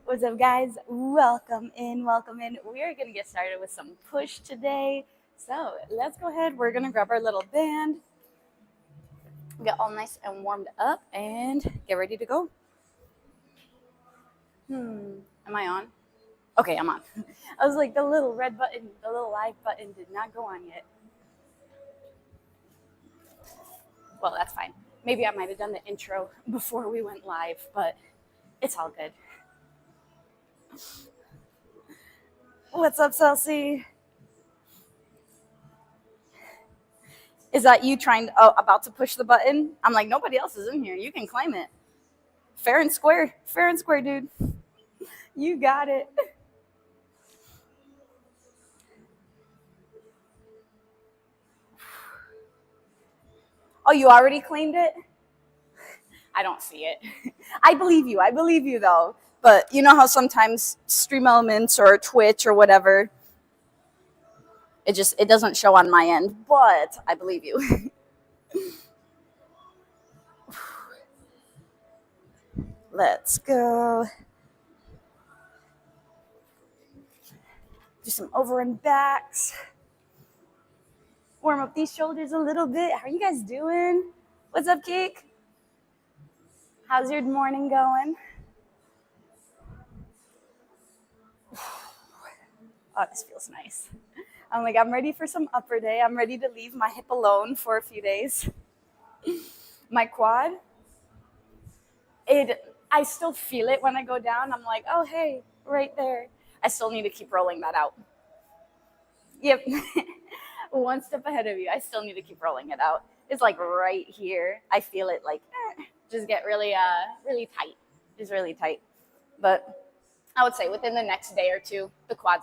What's up, guys? Welcome in, welcome in. We are going to get started with some push today. So let's go ahead. We're going to grab our little band, get all nice and warmed up, and get ready to go. Am I on? Okay, I'm on. I was like, the little red button, the little live button did not go on yet. Well, that's fine. Maybe I might have done the intro before we went live, but it's all good. What's up, Celsi? Is that you about to push the button? I'm like, nobody else is in here. You can claim it. Fair and square, dude. You got it. Oh, you already claimed it? I don't see it. I believe you though. But you know how sometimes Stream Elements or Twitch or whatever, it doesn't show on my end, but I believe you. Let's go. Do some over and backs. Warm up these shoulders a little bit. How are you guys doing? What's up, Cake? How's your morning going? Oh, this feels nice. I'm ready for some upper day. I'm ready to leave my hip alone for a few days. My quad, I still feel it when I go down. I'm like, oh, hey, right there. I still need to keep rolling that out. Yep. One step ahead of you. I still need to keep rolling it out. It's like right here. I feel it like just get really tight. Just really tight. But I would say within the next day or two, the quad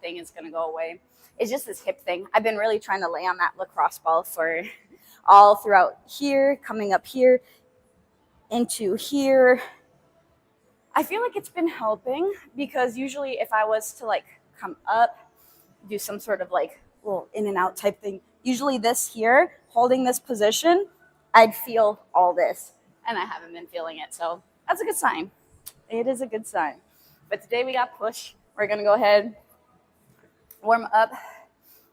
thing is gonna go away. It's just this hip thing. I've been really trying to lay on that lacrosse ball for all throughout here, coming up here, into here. I feel like it's been helping because usually if I was to like come up, do some sort of like little in and out type thing, usually this here, holding this position, I'd feel all this, and I haven't been feeling it. So that's a good sign. It is a good sign. But today we got push. We're going to go ahead, warm up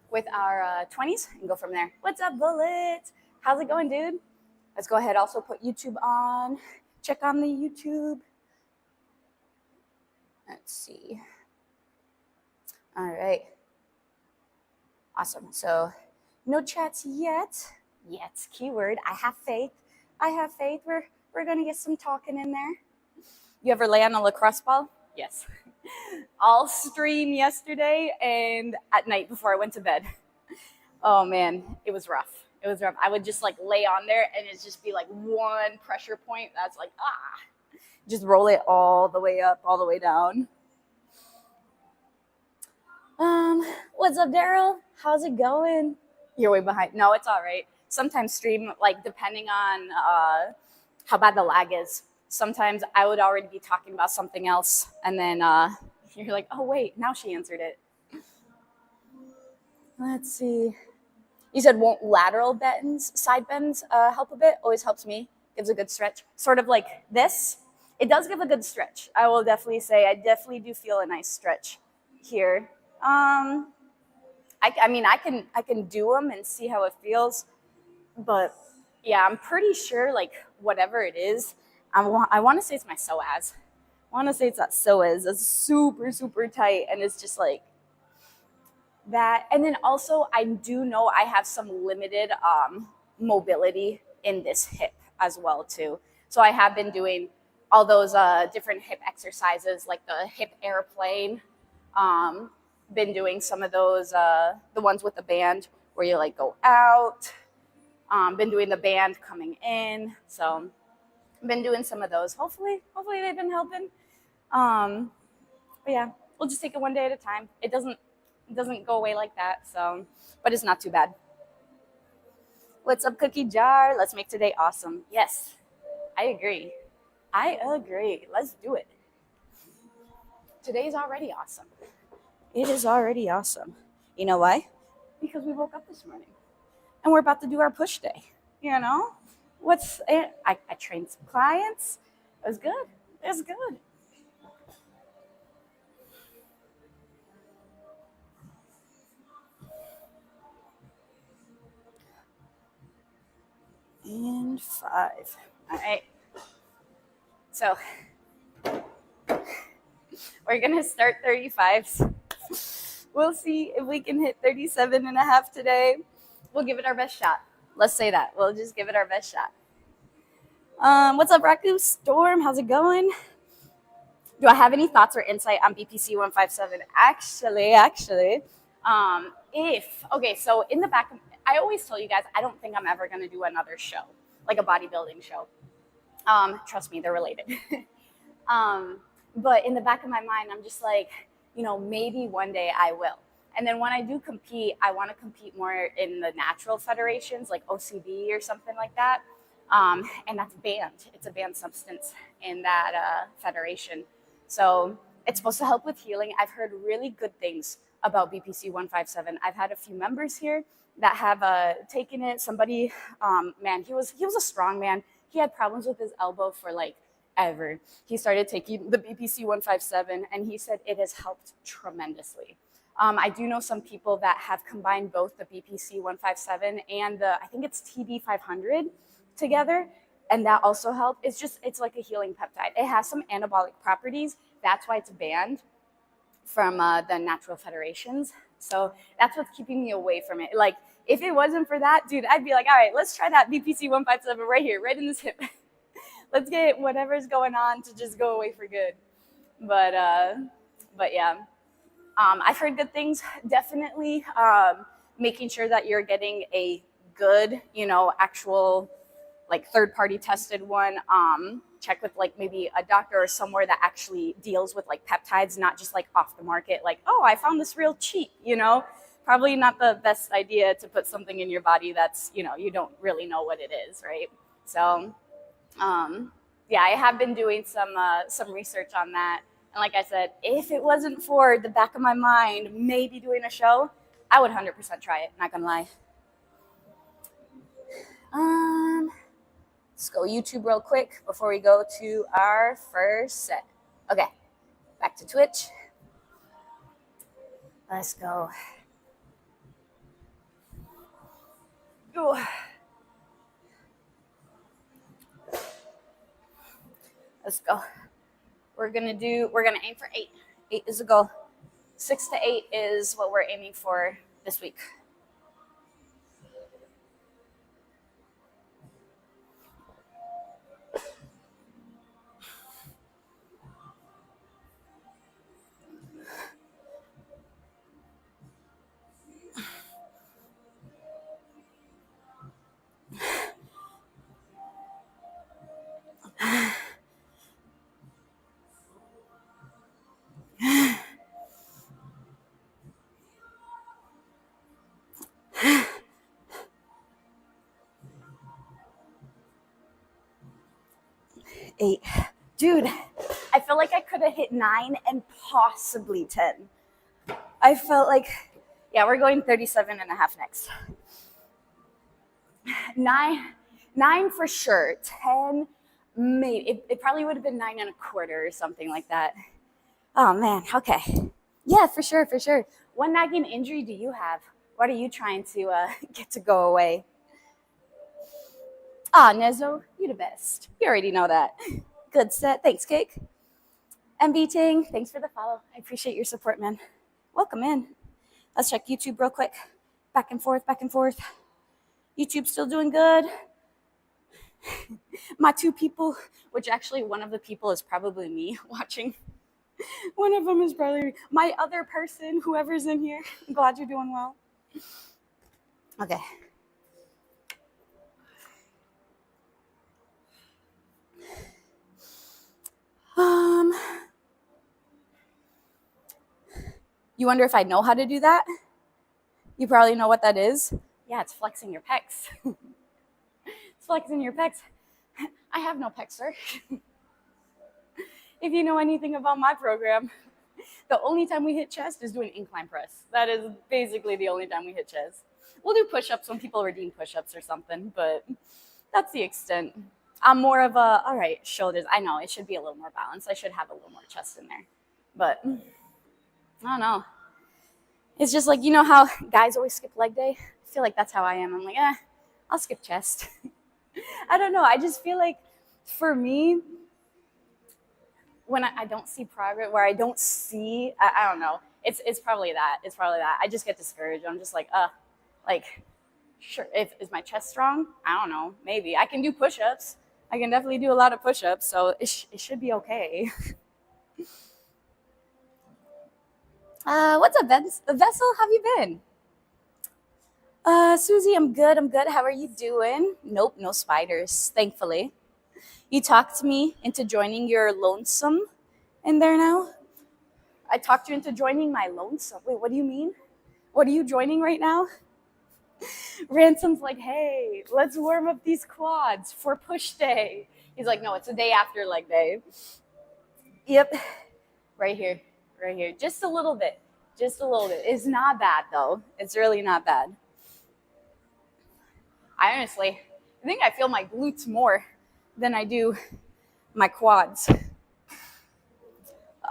with our 20s and go from there. What's up, Bullet? How's it going, dude? Let's go ahead. Also put YouTube on. Check on the YouTube. Let's see. All right. Awesome. So no chats yet. Yet, keyword. I have faith. We're going to get some talking in there. You ever lay on a lacrosse ball? Yes. All stream yesterday and at night before I went to bed. Oh man, it was rough. I would just like lay on there and it'd just be like one pressure point. That's like, just roll it all the way up, all the way down. What's up, Daryl? How's it going? You're way behind. No, it's all right. Sometimes stream, like depending on how bad the lag is, sometimes I would already be talking about something else, and then you're like, oh, wait, now she answered it. Let's see. You said won't lateral side bends help a bit? Always helps me. Gives a good stretch. Sort of like this. It does give a good stretch. I will definitely say I definitely do feel a nice stretch here. I can do them and see how it feels. But yeah, I'm pretty sure like whatever it is, I want to say it's my psoas. I want to say it's that psoas. It's super, super tight. And it's just like that. And then also I do know I have some limited mobility in this hip as well too. So I have been doing all those different hip exercises like the hip airplane. Been doing some of those, the ones with the band where you like go out. Been doing the band coming in. So been doing some of those. Hopefully they've been helping. But yeah, we'll just take it one day at a time. It doesn't go away like that. So, but it's not too bad. What's up, Cookie Jar? Let's make today awesome. Yes, I agree. Let's do it. Today's already awesome. It is already awesome. You know why? Because we woke up this morning and we're about to do our push day. You know, I trained some clients. It was good. and 5. All right. So we're going to start 35s. We'll see if we can hit 37 and a half today. We'll give it our best shot. Let's say that. We'll just give it our best shot. What's up, Raku Storm? How's it going? Do I have any thoughts or insight on BPC 157? Actually, so in the back, I always tell you guys, I don't think I'm ever going to do another show, like a bodybuilding show. Trust me, they're related. But in the back of my mind, I'm just like, maybe one day I will. And then when I do compete, I want to compete more in the natural federations, like OCB or something like that. And that's banned. It's a banned substance in that federation. So it's supposed to help with healing. I've heard really good things about BPC 157. I've had a few members here that have taken it. Somebody, man, he was a strong man. He had problems with his elbow for like ever. He started taking the BPC 157 and he said it has helped tremendously. I do know some people that have combined both the BPC 157 and I think it's TB 500 together, and that also helped. It's like a healing peptide. It has some anabolic properties. That's why it's banned from the natural federations. So that's what's keeping me away from it. Like, if it wasn't for that, dude, I'd be like, all right, let's try that BPC 157 right here, right in this hip. Let's get whatever's going on to just go away for good. But yeah, I've heard good things. Definitely making sure that you're getting a good, actual like third-party tested one. Check with like maybe a doctor or somewhere that actually deals with like peptides, not just like off the market. Like, oh, I found this real cheap. Probably not the best idea to put something in your body that's you don't really know what it is, right? So, yeah, I have been doing some research on that. And like I said, if it wasn't for the back of my mind, maybe doing a show, I would 100% try it. Not gonna lie. Let's go YouTube real quick before we go to our first set. Okay, back to Twitch. Let's go. Ooh. Let's go. We're gonna aim for 8. 8 is the goal. 6 to 8 is what we're aiming for this week. Eight. Dude, I feel like I could have hit 9 and possibly 10. I felt like, yeah, we're going 37 and a half next. 9 for sure. 10, maybe. It probably would have been 9 and a quarter or something like that. Oh, man. Okay. Yeah, for sure. What nagging injury do you have? What are you trying to get to go away? Nezo, you the best. You already know that. Good set. Thanks, Cake. MB Ting, thanks for the follow. I appreciate your support, man. Welcome in. Let's check YouTube real quick. Back and forth. YouTube still doing good. My 2 people, which actually one of the people is probably me watching. One of them is probably my other person, whoever's in here. I'm glad you're doing well. Okay. You wonder if I know how to do that? You probably know what that is. Yeah, it's flexing your pecs. It's flexing your pecs. I have no pecs, sir. If you know anything about my program, the only time we hit chest is doing incline press. That is basically the only time we hit chest. We'll do push-ups when people redeem push-ups or something, but that's the extent. I'm more of a, all right, shoulders. I know it should be a little more balanced. I should have a little more chest in there, but I don't know. It's just like, how guys always skip leg day? I feel like that's how I am. I'm like, I'll skip chest. I don't know. I just feel like for me, when I don't see progress, where I don't see, I don't know. It's probably that. It's probably that. I just get discouraged. I'm just like, sure. If is my chest strong? I don't know. Maybe I can do push-ups. I can definitely do a lot of push-ups, so it should be okay. What's up, Vessel? How have you been? Susie, I'm good. I'm good. How are you doing? Nope, no spiders, thankfully. You talked me into joining your lonesome in there now. I talked you into joining my lonesome. Wait, what do you mean? What are you joining right now? Ransom's like, hey, let's warm up these quads for push day. He's like, no, it's the day after leg day. Yep, right here, right here. Just a little bit, just a little bit. It's not bad though. It's really not bad. I honestly think I feel my glutes more than I do my quads.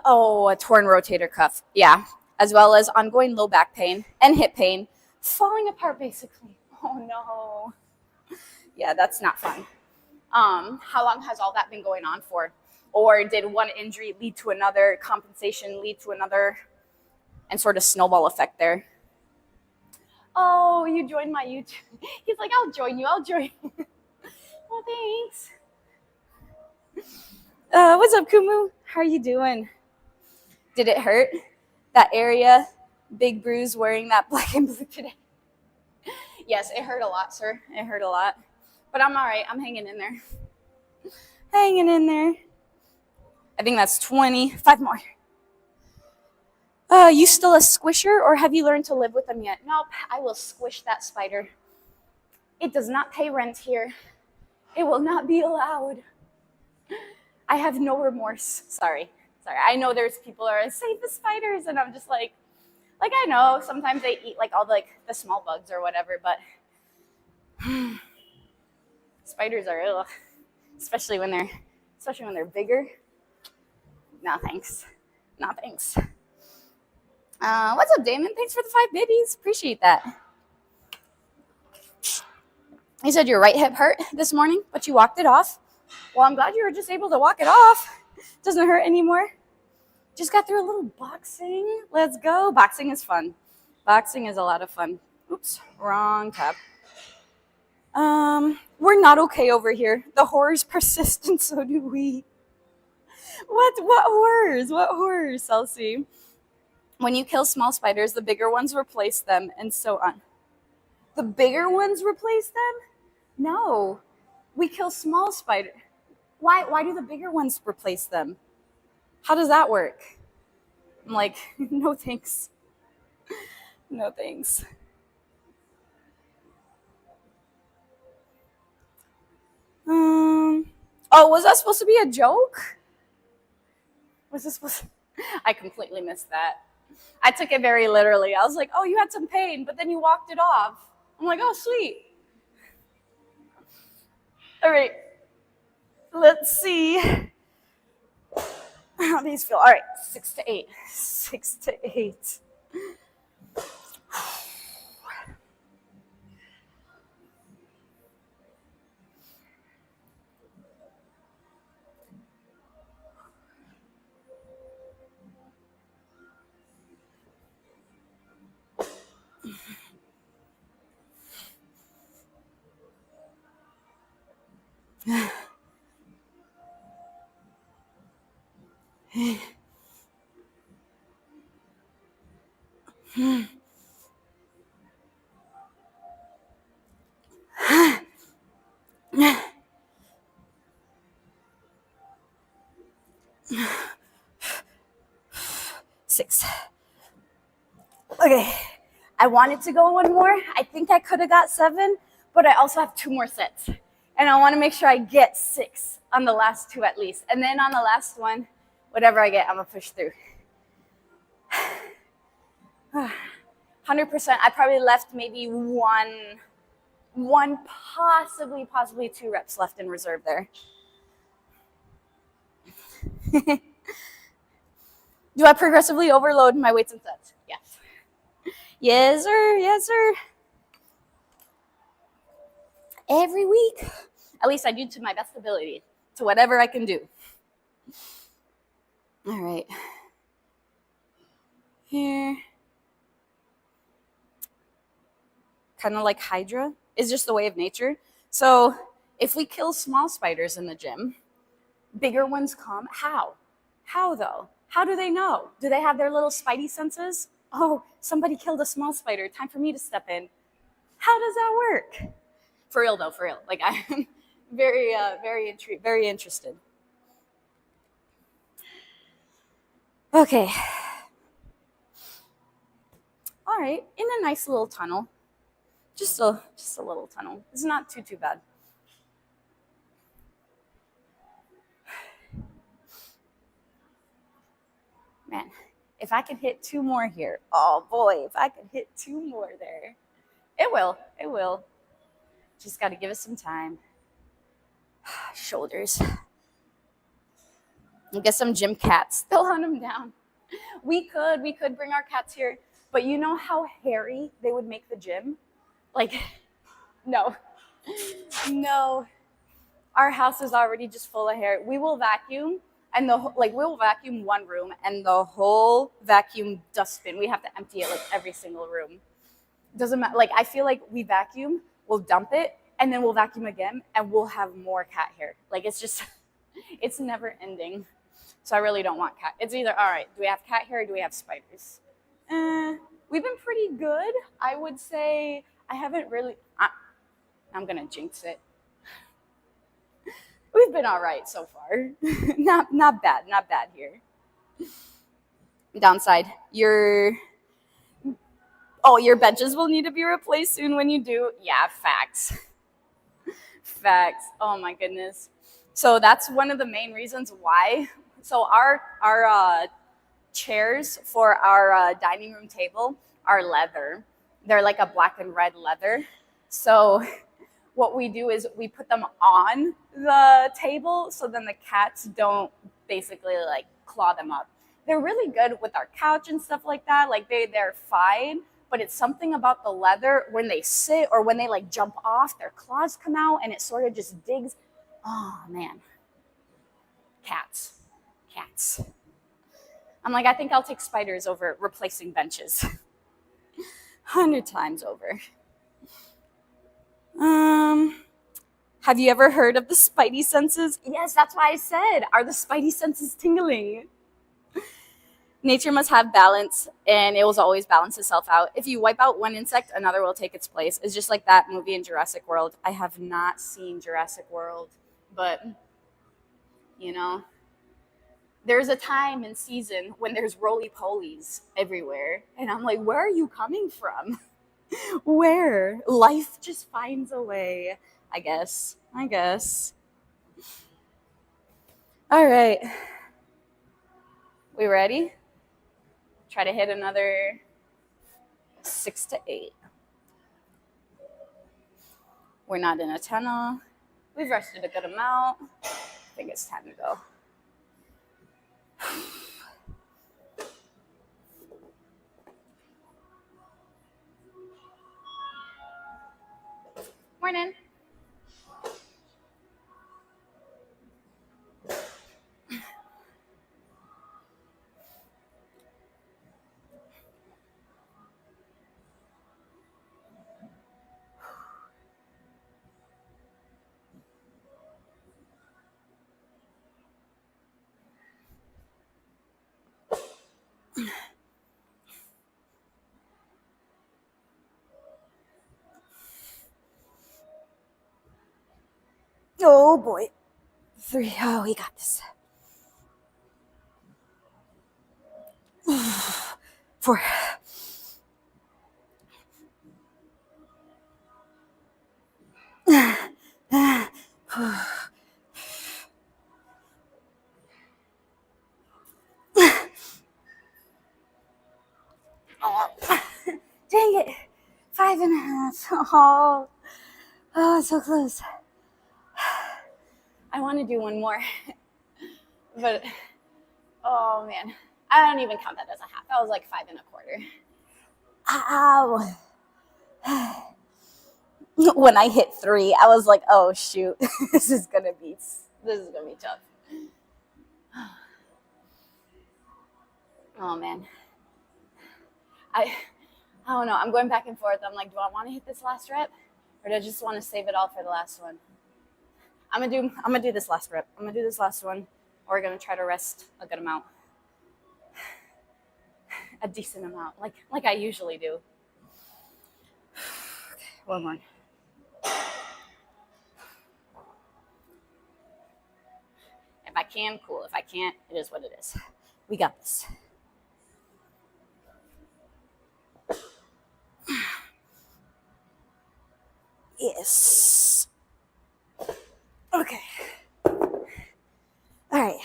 Oh, a torn rotator cuff. Yeah. As well as ongoing low back pain and hip pain, falling apart basically. Oh no. Yeah, that's not fun. How long has all that been going on for? Or did one injury lead to another, compensation lead to another, and sort of snowball effect there? Oh, you joined my YouTube. He's like, I'll join you. I'll join you. Well, thanks. What's up, Kumu? How are you doing? Did it hurt? That area, big bruise wearing that black and blue today. Yes, it hurt a lot, sir. It hurt a lot. But I'm all right. I'm hanging in there. Hanging in there. I think that's 25 more. You still a squisher, or have you learned to live with them yet? Nope, I will squish that spider. It does not pay rent here. It will not be allowed. I have no remorse. Sorry. I know there's people who are like, save the spiders, and I'm just like I know sometimes they eat like all the small bugs or whatever, but spiders are ugh, especially when they're bigger. No thanks. No thanks. What's up, Damon? Thanks for the 5 babies. Appreciate that. You said your right hip hurt this morning, but you walked it off. Well, I'm glad you were just able to walk it off. Doesn't hurt anymore. Just got through a little boxing. Let's go. Boxing is fun. Boxing is a lot of fun. Oops, wrong tab. We're not okay over here. The horrors persist, and so do we. What horrors? What horrors, Celsi? When you kill small spiders, the bigger ones replace them, and so on. The bigger ones replace them? No. We kill small spiders. Why do the bigger ones replace them? How does that work? I'm like, no thanks. No thanks. Oh, was that supposed to be a joke? Was this supposed to... I completely missed that. I took it very literally. I was like, oh, you had some pain, but then you walked it off. I'm like, oh, sweet. All right. Let's see how these feel. All right, 6 to 8. 6 to 8. Six. Okay, I wanted to go one more. I think I could have got 7, but I also have 2 more sets. And I want to make sure I get 6 on the last 2 at least. And then on the last one, whatever I get, I'm going to push through. 100%. I probably left maybe one, possibly 2 reps left in reserve there. Do I progressively overload my weights and sets? Yes. Yes, sir. Yes, sir. Every week. At least I do to my best ability, to whatever I can do. All right. Here. Kind of like Hydra is just the way of nature. So if we kill small spiders in the gym, bigger ones come. How? How though? How do they know? Do they have their little spidey senses? Oh, somebody killed a small spider. Time for me to step in. How does that work? For real though, for real. Like I'm very intrigued, very interested. Okay. All right, in a nice little tunnel. Just a little tunnel. It's not too bad. Man, if I could hit 2 more here. Oh boy, if I could hit 2 more there. It will. Just got to give it some time. Shoulders. And get some gym cats. They'll hunt them down. We could bring our cats here, but you know how hairy they would make the gym? Like, no. Our house is already just full of hair. We will vacuum, and we'll vacuum one room, and the whole vacuum dustbin, we have to empty it like every single room. Doesn't matter. Like, I feel like we vacuum, we'll dump it, and then we'll vacuum again, and we'll have more cat hair. Like, it's just, it's never ending. So I really don't want cat. It's either, all right, do we have cat hair or do we have spiders? We've been pretty good. I would say I haven't really, I'm going to jinx it. We've been all right so far. not bad here. Downside, your benches will need to be replaced soon when you do. Yeah, facts. Oh my goodness. So that's one of the main reasons why. So our chairs for our dining room table are leather. They're like a black and red leather. So what we do is we put them on the table so then the cats don't basically like claw them up. They're really good with our couch and stuff like that. Like they're fine, but it's something about the leather when they sit or when they like jump off, their claws come out and it sort of just digs. Oh man. Cats. I'm like, I think I'll take spiders over replacing benches. 100 times over. Have you ever heard of the spidey senses? Yes, that's why I said, are the spidey senses tingling? Nature must have balance, and it will always balance itself out. If you wipe out one insect, another will take its place. It's just like that movie in Jurassic World. I have not seen Jurassic World, but, you know, there's a time and season when there's roly-polies everywhere, and I'm like, where are you coming from? Where? Life just finds a way, I guess. All right. We ready? Try to hit another 6 to 8. We're not in a tunnel. We've rested a good amount. I think it's time to go. Morning. Oh boy. 3. Oh, we got this. 4. Dang it. 5.5. Oh, so close. I want to do one more, but oh man, I don't even count that as a half. That was like 5.25. Ow. when I hit 3, I was like, oh shoot, this is gonna be tough. Oh man. I don't know. I'm going back and forth. I'm like, do I want to hit this last rep, or do I just want to save it all for the last one? I'm gonna do this last rep. I'm gonna do this last one, or we're gonna try to rest a good amount, a decent amount, like I usually do. Okay, one more. If I can, cool. If I can't, it is what it is. We got this. Yes. Okay. All right.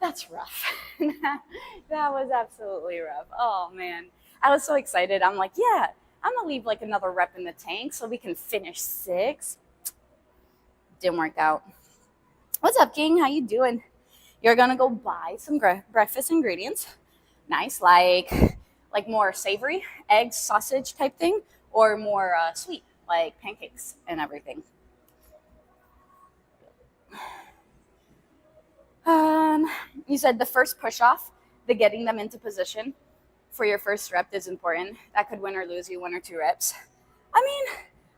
That's rough. That was absolutely rough. Oh, man. I was so excited. I'm like, yeah, I'm going to leave like another rep in the tank so we can finish 6. Didn't work out. What's up, King? How you doing? You're going to go buy some breakfast ingredients. Nice, like more savory, eggs, sausage type thing, or more sweet, like pancakes and everything. You said the first push off, the getting them into position for your first rep is important. That could win or lose you 1 or 2 reps. I mean,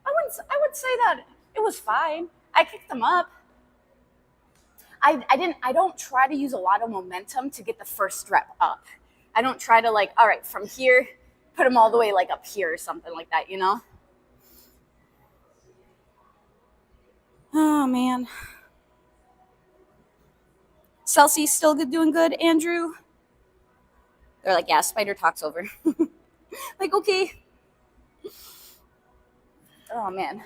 I would say that it was fine. I kicked them up. I don't try to use a lot of momentum to get the first rep up. I don't try to like, all right, from here, put them all the way like up here or something like that, you know? Oh man. Chelsea's still doing good, Andrew? They're like, yeah, spider talk's over. Like, okay. Oh man.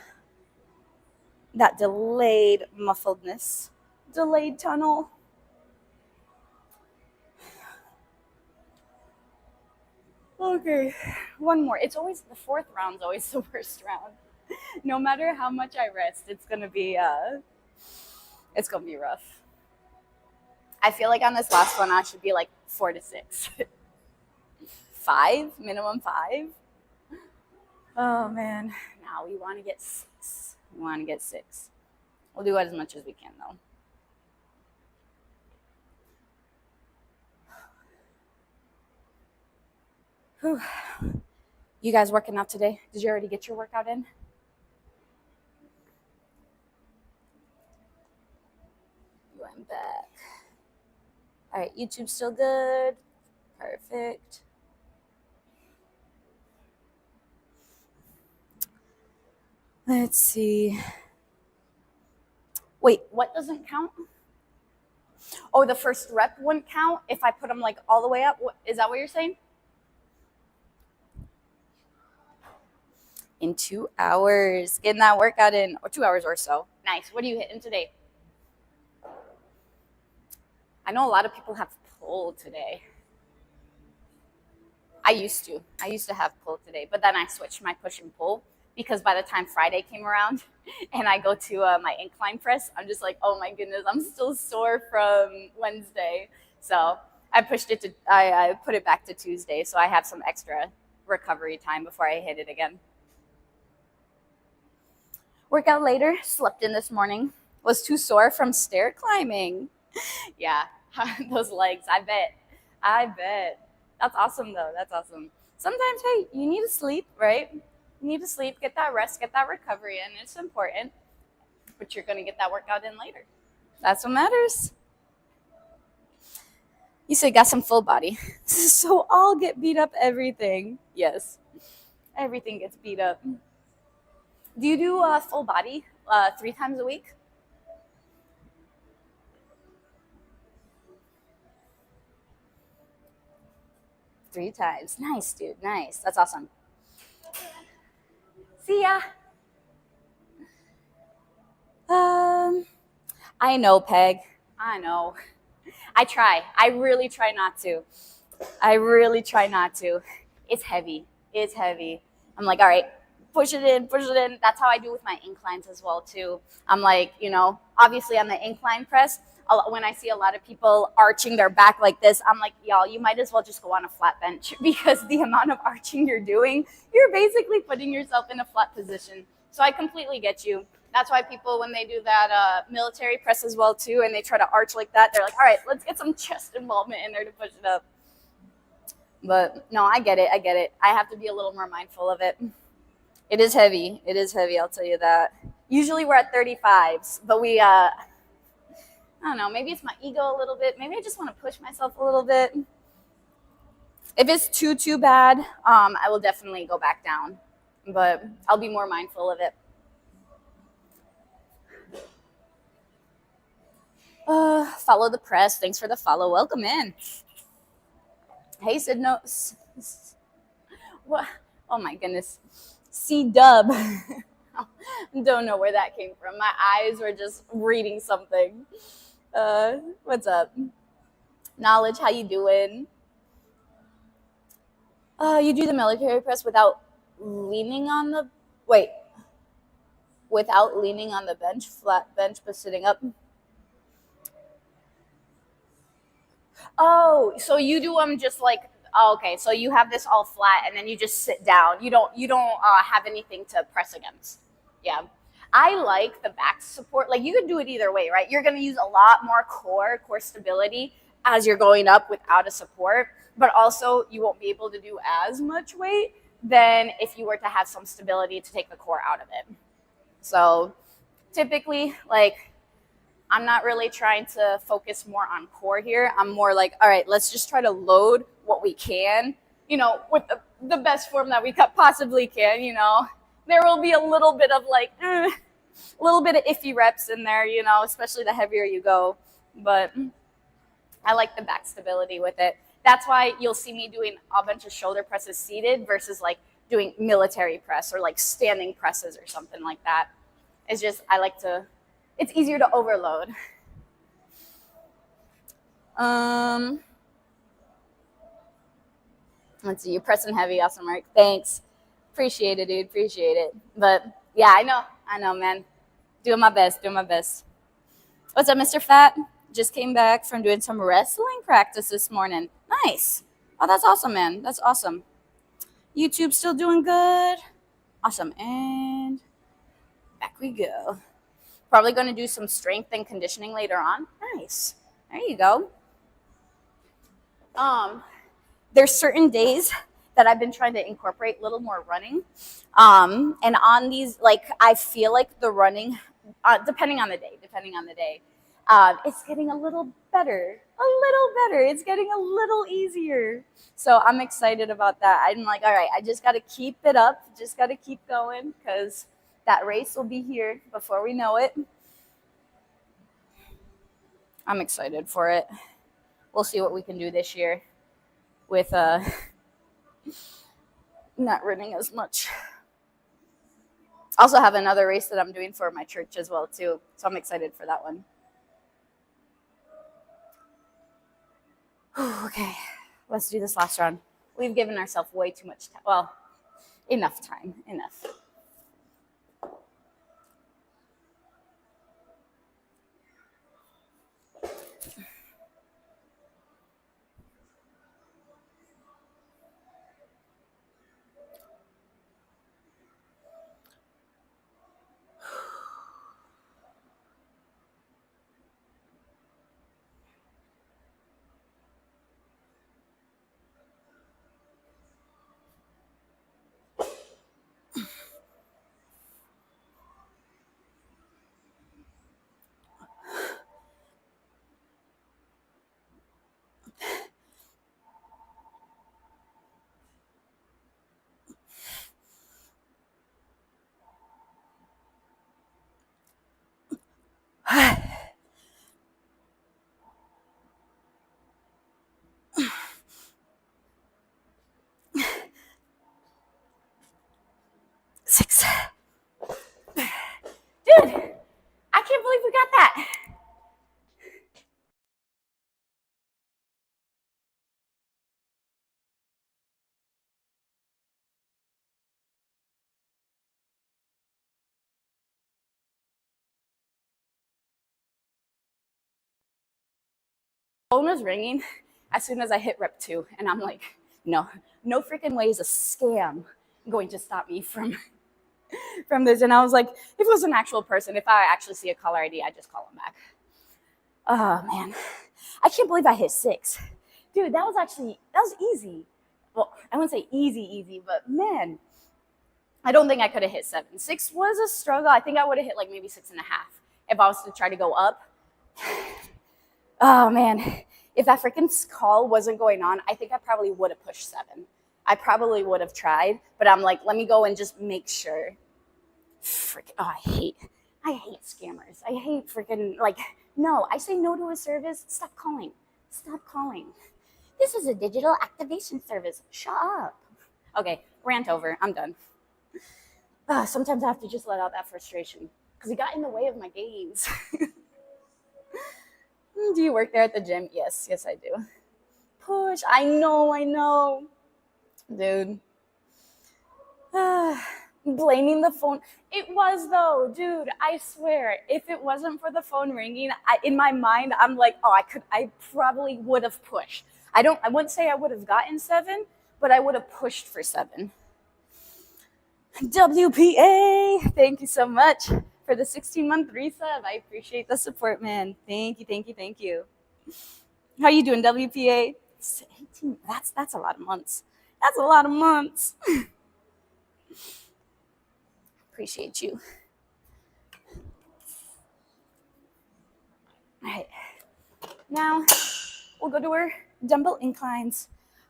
That delayed muffledness. Delayed tunnel. Okay, one more. It's always the 4th round's always the worst round. No matter how much I rest, it's gonna be rough. I feel like on this last one I should be like 4 to 6. 5, minimum 5. Oh man. Now we want to get 6. We'll do as much as we can though. Whew. You guys working out today? Did you already get your workout in? Going back. All right, YouTube's still good. Perfect. Let's see. Wait, what doesn't count? Oh, the first rep wouldn't count if I put them like all the way up? Is that what you're saying? In 2 hours. Getting that workout in, or 2 hours or so. Nice. What are you hitting today? I know a lot of people have pull today. I used to have pull today, but then I switched my push and pull because by the time Friday came around and I go to my incline press, I'm just like, oh my goodness, I'm still sore from Wednesday. So I put it back to Tuesday, so I have some extra recovery time before I hit it again. Workout later, slept in this morning, was too sore from stair climbing. Yeah, those legs, I bet. That's awesome though, that's awesome. Sometimes, hey, you need to sleep, right? You need to sleep, get that rest, get that recovery in. It's important, but you're gonna get that workout in later. That's what matters. You said got some full body. So I'll get beat up everything. Yes, everything gets beat up. Do you do full body 3 times a week? Three times. Nice, dude. Nice. That's awesome. See ya. I know, Peg. I know. I try. I really try not to. It's heavy. I'm like, all right, push it in. That's how I do with my inclines as well, too. I'm like, obviously on the incline press, when I see a lot of people arching their back like this, I'm like, y'all, you might as well just go on a flat bench because the amount of arching you're doing, you're basically putting yourself in a flat position. So I completely get you. That's why people, when they do that military press as well too, and they try to arch like that, they're like, all right, let's get some chest involvement in there to push it up. But no, I get it. I get it. I have to be a little more mindful of it. It is heavy. It is heavy. I'll tell you that. Usually we're at 35s, but I don't know. Maybe it's my ego a little bit. Maybe I just want to push myself a little bit. If it's too bad, I will definitely go back down, but I'll be more mindful of it. Follow the press. Thanks for the follow. Welcome in. Hey, Sid. No. What? Oh my goodness. C Dub. Don't know where that came from. My eyes were just reading something. What's up? Knowledge, how you doing? You do the military press without leaning on the without leaning on the bench, flat bench, but sitting up. Oh, so you do them just like, oh, okay. So you have this all flat, and then you just sit down. You don't have anything to press against. Yeah, I like the back support. Like you can do it either way, right? You're gonna use a lot more core stability as you're going up without a support, but also you won't be able to do as much weight than if you were to have some stability to take the core out of it. So typically, like, I'm not really trying to focus more on core here. I'm more like, all right, let's just try to load what we can, with the best form that we possibly can, There will be a little bit of like, a little bit of iffy reps in there, especially the heavier you go. But I like the back stability with it. That's why you'll see me doing a bunch of shoulder presses seated versus like doing military press or like standing presses or something like that. It's just, it's easier to overload. Let's see, you're pressing heavy. Awesome, Mark. Thanks. Appreciate it, dude. Appreciate it. But yeah, I know, man. Doing my best. What's up, Mr. Fat? Just came back from doing some wrestling practice this morning. Nice. Oh, that's awesome, man. That's awesome. YouTube still doing good. Awesome. And back we go. Probably going to do some strength and conditioning later on. Nice. There you go. There's certain days that I've been trying to incorporate a little more running. And on these, like, I feel like the running, depending on the day, it's getting a little better. It's getting a little easier. So I'm excited about that. I'm like, all right, I just got to keep it up. Just got to keep going because that race will be here before we know it. I'm excited for it. We'll see what we can do this year with not running as much. Also have another race that I'm doing for my church as well too. So I'm excited for that one. Okay, let's do this last round. We've given ourselves way too much time. Well, enough time. Enough. phone was ringing as soon as I hit rep 2, and I'm like, no freaking way is a scam going to stop me from this. And I was like, if it was an actual person, if I actually see a caller ID, I just call them back. Oh man, I can't believe I hit 6, dude. That was easy. Well, I wouldn't say easy, but man, I don't think I could have hit 7. 6 was a struggle. I think I would have hit like maybe 6.5 if I was to try to go up. Oh man, if that freaking call wasn't going on, I think I probably would have pushed 7. I probably would have tried, but I'm like, let me go and just make sure. I hate scammers. I hate freaking, like, no, I say no to a service. Stop calling. This is a digital activation service. Shut up. Okay, rant over. I'm done. Sometimes I have to just let out that frustration because it got in the way of my gains. Do you work there at the gym? Yes, I do. Push. I know. Dude. Blaming the phone. It was though, dude. I swear, if it wasn't for the phone ringing, in my mind, I'm like, oh, I probably would have pushed. I wouldn't say I would have gotten 7, but I would have pushed for 7. WPA, thank you so much for the 16-month resub. I appreciate the support, man. Thank you. How you doing, WPA? 18. That's a lot of months. Appreciate you. All right. Now we'll go to our dumbbell inclines.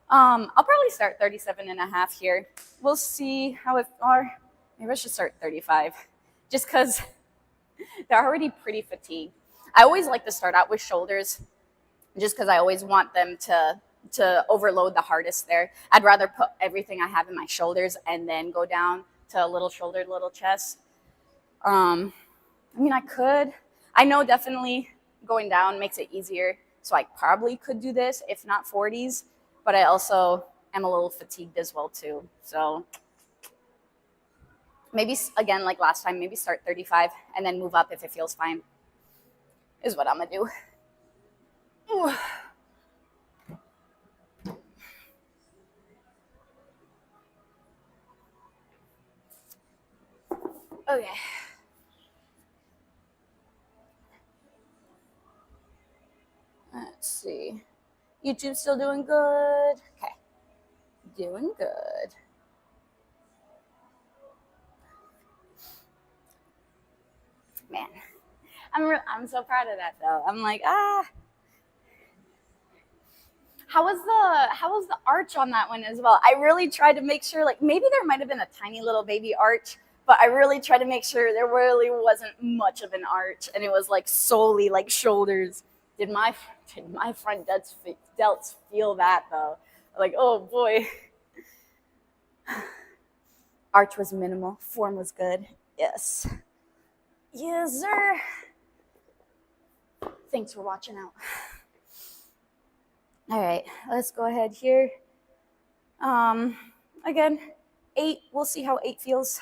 I'll probably start 37.5 here. We'll see how it are. Maybe I should start 35 just because they're already pretty fatigued. I always like to start out with shoulders just because I always want them to overload the hardest there. I'd rather put everything I have in my shoulders and then go down to a little shoulder, little chest. I mean, I know definitely going down makes it easier. So I probably could do this, if not 40s, but I also am a little fatigued as well too. So maybe, again, like last time, maybe start 35 and then move up if it feels fine is what I'm gonna do. Ooh. Okay. Let's see. YouTube still doing good? Okay. Doing good. Man, I'm so proud of that though. I'm like, How was the arch on that one as well? I really tried to make sure, like maybe there might have been a tiny little baby arch, but I really tried to make sure there really wasn't much of an arch, and it was like solely like shoulders. Did my front delts feel that though? Like, oh boy. Arch was minimal. Form was good. Yes. Yes, sir. Thanks for watching out. All right, let's go ahead here. Again, 8. We'll see how 8 feels.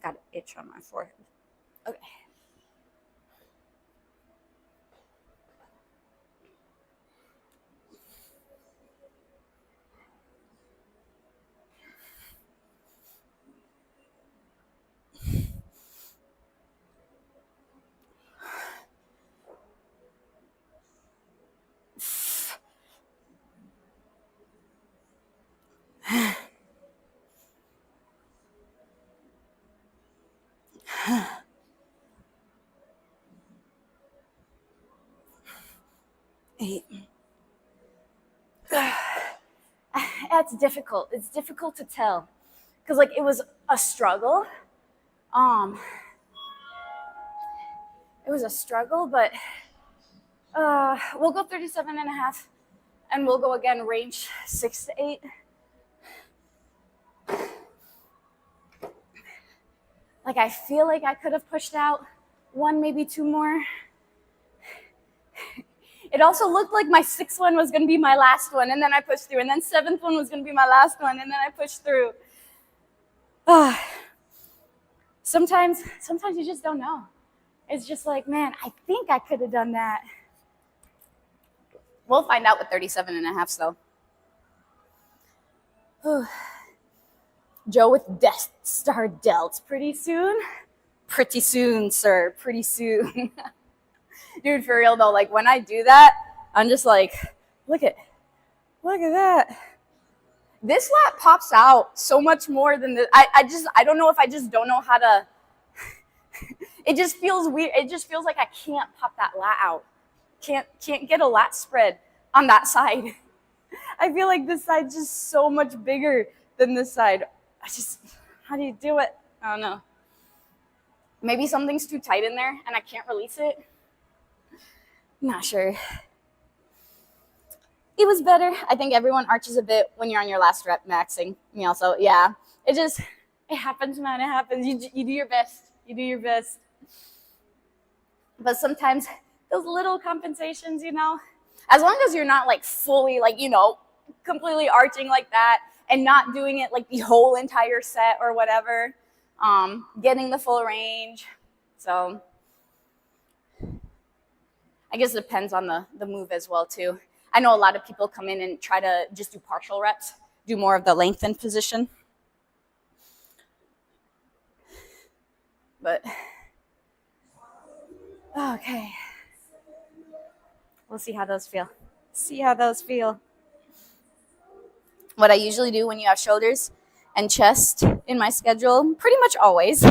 Got an itch on my forehead. Okay. It's difficult. It's difficult to tell because like it was a struggle. It was a struggle, but we'll go 37.5, and we'll go again range 6 to 8. Like I feel like I could have pushed out one, maybe two more. It also looked like my sixth one was going to be my last one, and then I pushed through, and then seventh one was going to be my last one, and then I pushed through. Sometimes you just don't know. It's just like, man, I think I could have done that. We'll find out with 37 and a half, though. Joe with Death Star delts pretty soon. Pretty soon, sir. Pretty soon. Dude, for real though, like when I do that, I'm just like, look at that. This lat pops out so much more than the. I don't know if I just don't know how to. It just feels weird. It just feels like I can't pop that lat out. Can't get a lat spread on that side. I feel like this side's just so much bigger than this side. How do you do it? I don't know. Maybe something's too tight in there and I can't release it. Not sure. It was better. I think everyone arches a bit when you're on your last rep maxing. Me also, yeah. It happens, man. It happens. You do your best. You do your best. But sometimes those little compensations, as long as you're not like fully like, completely arching like that and not doing it like the whole entire set or whatever, getting the full range. So I guess it depends on the move as well too. I know a lot of people come in and try to just do partial reps, do more of the lengthened position. But, okay. We'll see how those feel. What I usually do when you have shoulders and chest in my schedule, pretty much always,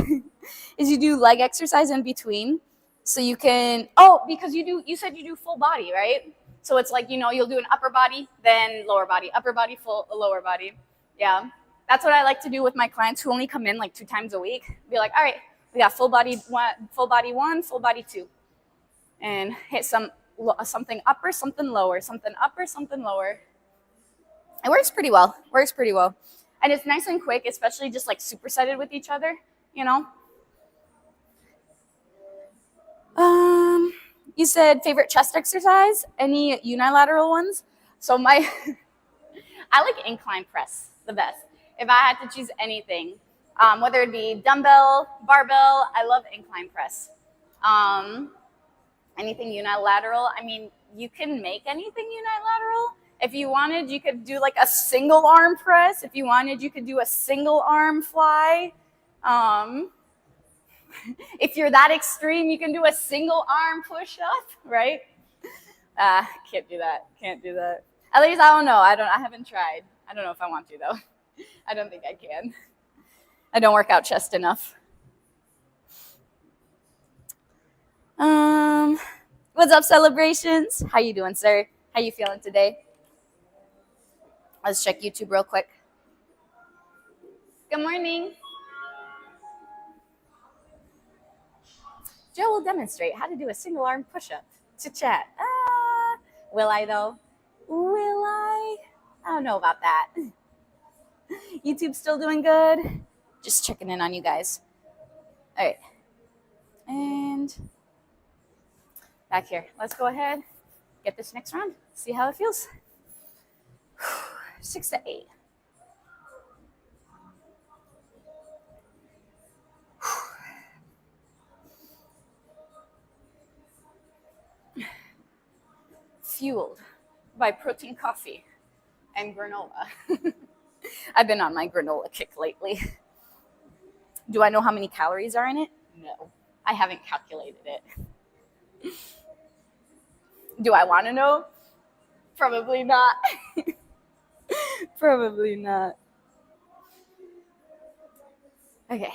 is you do leg exercise in between. So you can, because you said you do full body, right? So it's like, you'll do an upper body, then lower body, upper body, full lower body. Yeah. That's what I like to do with my clients who only come in like 2 times a week. Be like, all right, we got full body one, full body two. And hit something upper, something lower, something upper, something lower. It works pretty well. And it's nice and quick, especially just like supersetted with each other, You said favorite chest exercise? Any unilateral ones? So I like incline press the best. If I had to choose anything, whether it be dumbbell, barbell, I love incline press. Anything unilateral, I mean, you can make anything unilateral. If you wanted, you could do like a single arm press. If you wanted, you could do a single arm fly. If you're that extreme, you can do a single arm push up, right? Can't do that. At least I don't know. I haven't tried. I don't know if I want to though. I don't think I can. I don't work out chest enough. What's up, celebrations? How you doing, sir? How you feeling today? Let's check YouTube real quick. Good morning. Joe will demonstrate how to do a single arm push-up to chat. Will I though? Will I? I don't know about that. YouTube's still doing good. Just checking in on you guys. All right. And back here. Let's go ahead, get this next round, see how it feels. 6 to 8. Fueled by protein coffee and granola. I've been on my granola kick lately. Do I know how many calories are in it? No, I haven't calculated it. Do I want to know? Probably not. Probably not. Okay.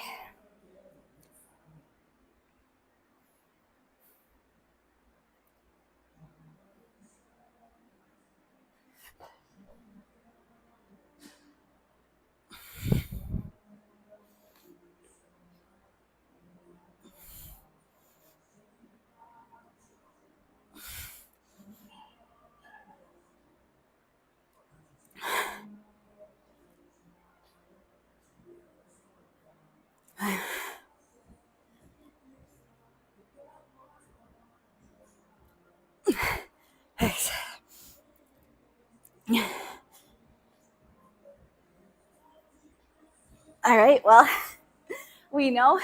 All right, well, we know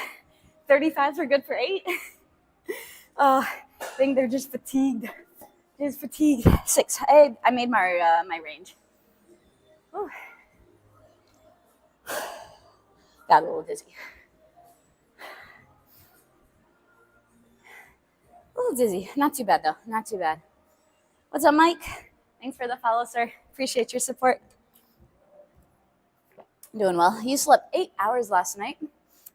35s are good for 8. I think they're just fatigued. Just fatigued. 6. I made my range. Whew. Got a little dizzy. A little dizzy. Not too bad, though. Not too bad. What's up, Mike? Thanks for the follow, sir. Appreciate your support. Doing well. You slept 8 hours last night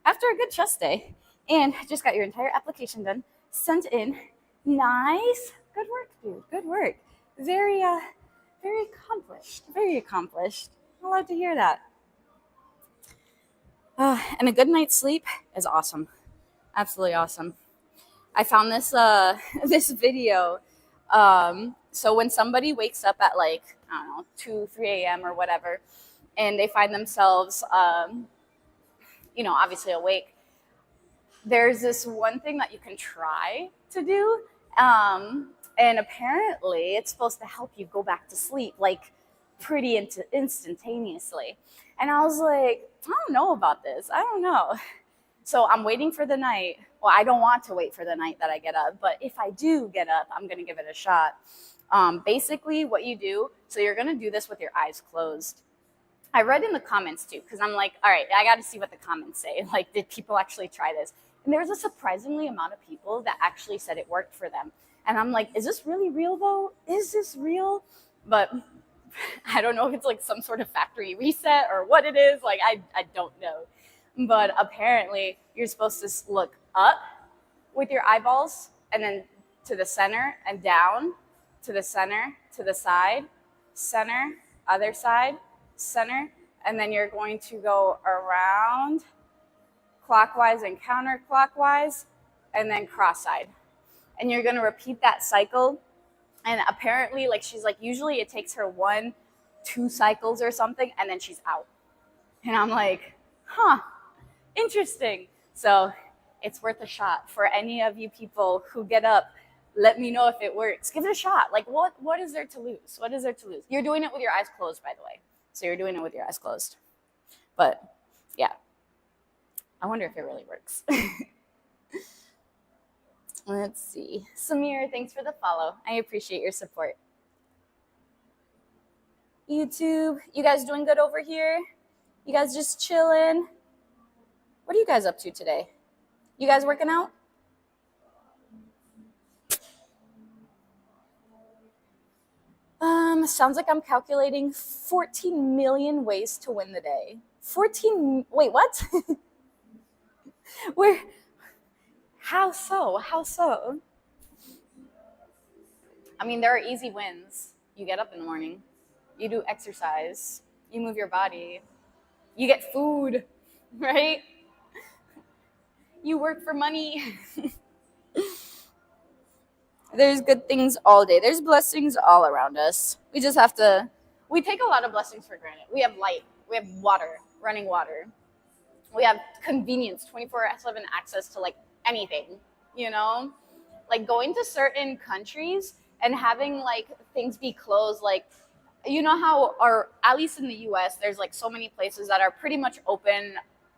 after a good chest day and just got your entire application done, sent in. Nice. Good work, dude. Good work. Very accomplished. Very accomplished. I love to hear that. And a good night's sleep is awesome. Absolutely awesome. I found this this video. So when somebody wakes up at like, I don't know, 2, 3 a.m. or whatever, and they find themselves, obviously awake, there's this one thing that you can try to do. And apparently it's supposed to help you go back to sleep, like pretty instantaneously. And I was like, I don't know about this. I don't know. So I'm waiting for the night. Well, I don't want to wait for the night that I get up, but if I do get up, I'm going to give it a shot. Basically what you do, so you're going to do this with your eyes closed. I read in the comments too, because I'm like, all right, I got to see what the comments say. Like, did people actually try this? And there was a surprisingly amount of people that actually said it worked for them. And I'm like, is this really real though? Is this real? But I don't know if it's like some sort of factory reset or what it is. Like, I don't know. But apparently you're supposed to look up with your eyeballs and then to the center and down, to the center, to the side, center, other side, center, and then you're going to go around clockwise and counterclockwise and then cross-eyed. And you're going to repeat that cycle. And apparently, like, she's like, usually it takes her 1, 2 cycles or something, and then she's out. And I'm like, huh, interesting. So it's worth a shot. For any of you people who get up, let me know if it works. Give it a shot. Like, what is there to lose? What is there to lose? You're doing it with your eyes closed, by the way. So you're doing it with your eyes closed. But yeah, I wonder if it really works. Let's see. Samir, thanks for the follow. I appreciate your support. YouTube, you guys doing good over here? You guys just chilling? What are you guys up to today? You guys working out? Sounds like I'm calculating 14 million ways to win the day. 14, wait, what? How so? How so? I mean, there are easy wins. You get up in the morning, you do exercise, you move your body, you get food, right? You work for money. There's good things all day. There's blessings all around us. We just have to, we take a lot of blessings for granted. We have light, we have water, running water. We have convenience, 24/7 access to like anything, Like going to certain countries and having like things be closed, like, how, or at least in the US, there's like so many places that are pretty much open,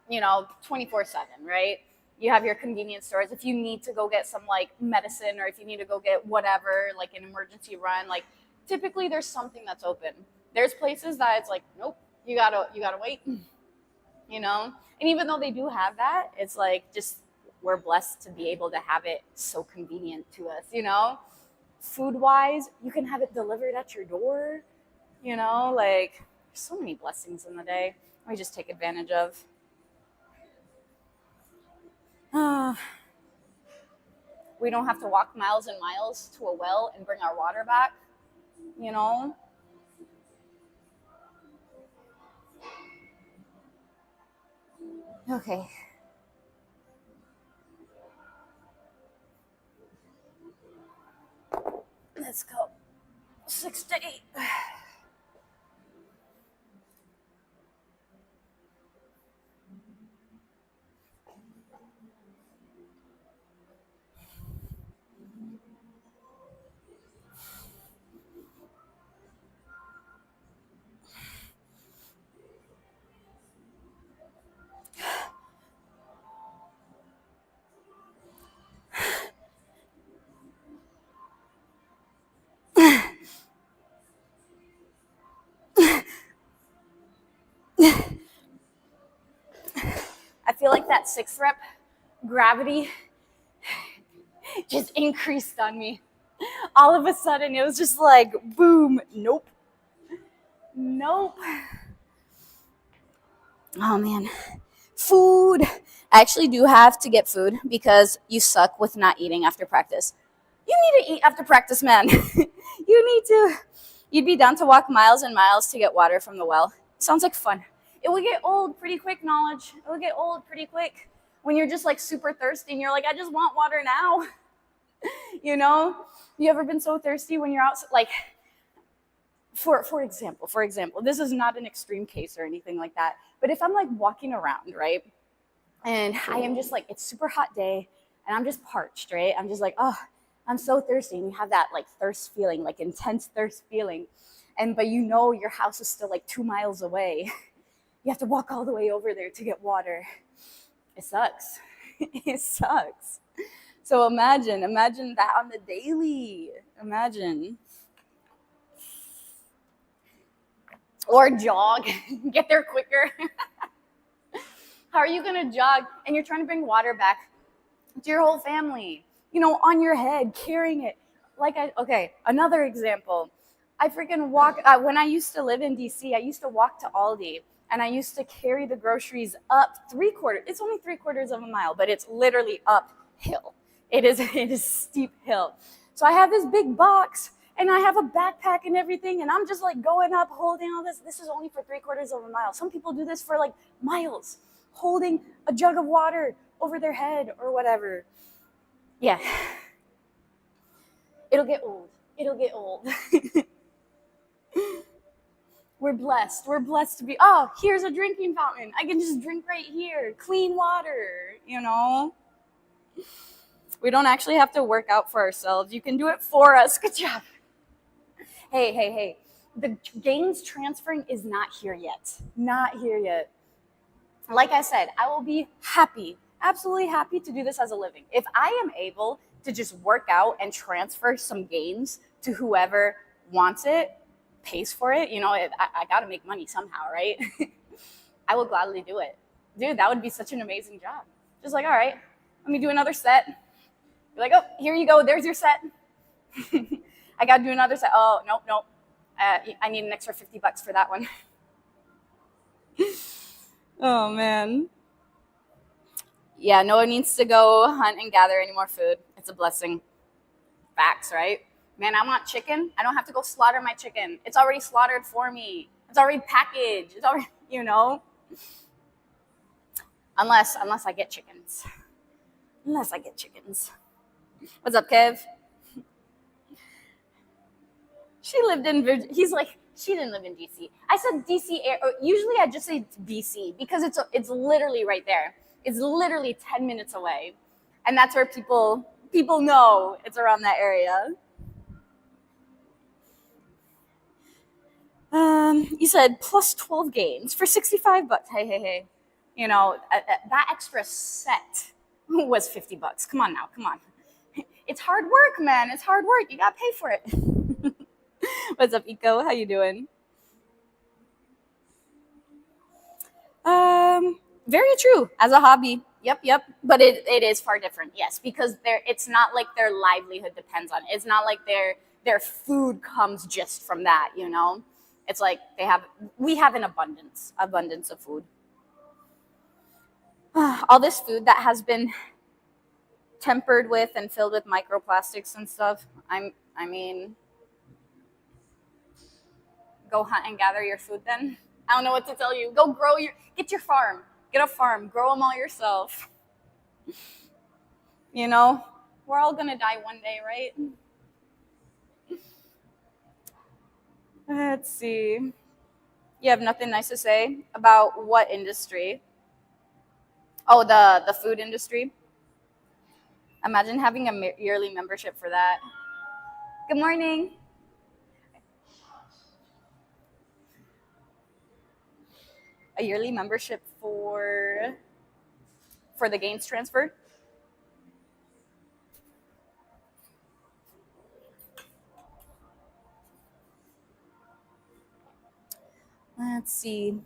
24/7, right? You have your convenience stores. If you need to go get some like medicine or if you need to go get whatever, like an emergency run, like typically there's something that's open. There's places that it's like, nope, you gotta wait, And even though they do have that, it's like just we're blessed to be able to have it so convenient to us, Food-wise, you can have it delivered at your door, like there's so many blessings in the day we just take advantage of. We don't have to walk miles and miles to a well and bring our water back, Okay. Let's go. 6 to 8. feel like that 6th rep, gravity just increased on me. All of a sudden, it was just like, boom, nope. Oh man. Food. I actually do have to get food because you suck with not eating after practice. You need to eat after practice, man. You'd be down to walk miles and miles to get water from the well. Sounds like fun. It will get old pretty quick, knowledge. It will get old pretty quick when you're just like super thirsty and you're like, I just want water now. You know? You ever been so thirsty when you're out, like, for example, this is not an extreme case or anything like that, but if I'm like walking around, right, and I am just like, it's super hot day and I'm just parched, right, I'm just like, oh, I'm so thirsty, and you have that like thirst feeling, like intense thirst feeling, but you know your house is still like 2 miles away. You have to walk all the way over there to get water. It sucks. It sucks. So imagine that on the daily. Imagine. Or jog, get there quicker. How are you gonna jog and you're trying to bring water back to your whole family, you know, on your head, carrying it? Okay, another example. I freaking walk, when I used to live in DC, I used to walk to Aldi and I used to carry the groceries up 3/4, it's only 3/4 of a mile, but it's literally uphill. It is steep hill. So I have this big box and I have a backpack and everything, and I'm just like going up, holding all this. This is only for 3/4 of a mile. Some people do this for like miles, holding a jug of water over their head or whatever. Yeah. It'll get old. It'll get old. We're blessed. We're blessed to be, oh, here's a drinking fountain. I can just drink right here. Clean water, you know? We don't actually have to work out for ourselves. You can do it for us. Good job. Hey. The gains transferring is not here yet. Not here yet. Like I said, I will be happy, absolutely happy to do this as a living. If I am able to just work out and transfer some gains to whoever wants it, pays for it, you know, I got to make money somehow, right? I will gladly do it. Dude, that would be such an amazing job. Just like, all right, let me do another set. Be like, oh, here you go. There's your set. I got to do another set. Oh, nope. I need an extra $50 for that one. Oh, man. Yeah, no one needs to go hunt and gather any more food. It's a blessing. Facts, right? Man, I want chicken. I don't have to go slaughter my chicken. It's already slaughtered for me. It's already packaged. It's already, you know? Unless I get chickens. Unless I get chickens. What's up, Kev? She lived in Virginia. He's like, she didn't live in DC. I said DC. Usually I just say BC because it's literally right there. It's literally 10 minutes away. And that's where people know it's around that area. You said plus 12 gains for $65. Hey. You know, that extra set was $50. Come on now, come on. It's hard work, man. It's hard work. You gotta pay for it. What's up, Eco? How you doing? Very true. As a hobby. Yep. But it is far different, yes, because it's not like their livelihood depends on it. It's not like their food comes just from that, you know? It's like we have an abundance of food. All this food that has been tempered with and filled with microplastics and stuff. I mean, go hunt and gather your food then. I don't know what to tell you. Go get your farm. Get a farm. Grow them all yourself. You know, we're all gonna die one day, right? Let's see. You have nothing nice to say about what industry? Oh, the food industry. Imagine having a yearly membership for that. Good morning. A yearly membership for the gains transfer. Let's see.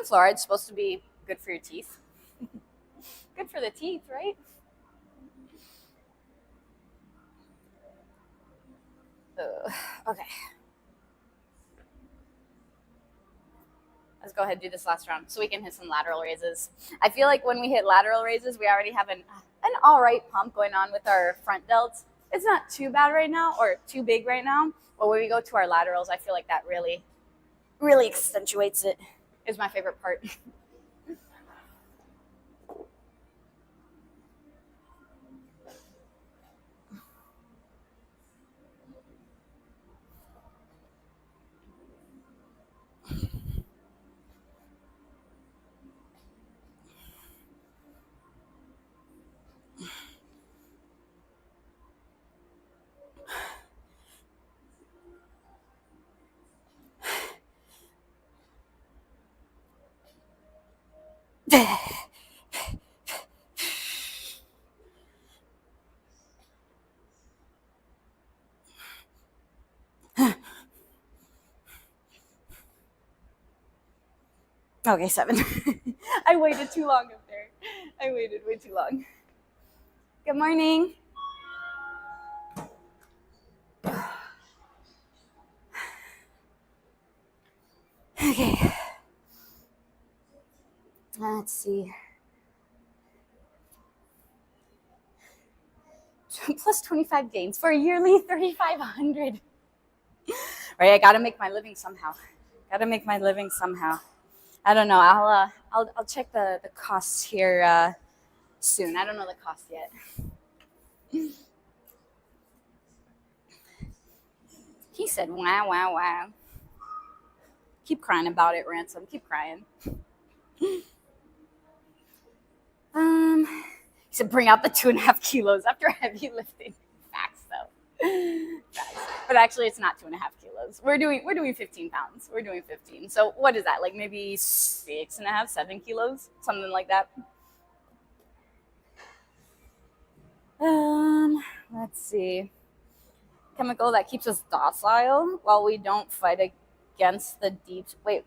fluoride's supposed to be good for your teeth. Good for the teeth, right? Okay. Let's go ahead and do this last round so we can hit some lateral raises. I feel like when we hit lateral raises, we already have an all right pump going on with our front delts. It's not too bad right now or too big right now, but when we go to our laterals, I feel like that really, really accentuates it. Is my favorite part. Okay, 7. I waited too long up there. I waited way too long. Good morning. Okay. Let's see. Plus 25 gains for a yearly 3,500. Right, I gotta make my living somehow. I don't know. I'll check the costs here soon. I don't know the cost yet. He said, "Wow, wow, wow." Keep crying about it, Ransom. Keep crying. He said, "Bring out the 2.5 kilos after heavy lifting." Facts, though. Facts. But actually, it's not 2.5 kilos. We're doing 15 pounds. We're doing 15. So what is that? Like maybe 6.5, 7 kilos, something like that. Let's see. Chemical that keeps us docile while we don't fight against the deep. Wait,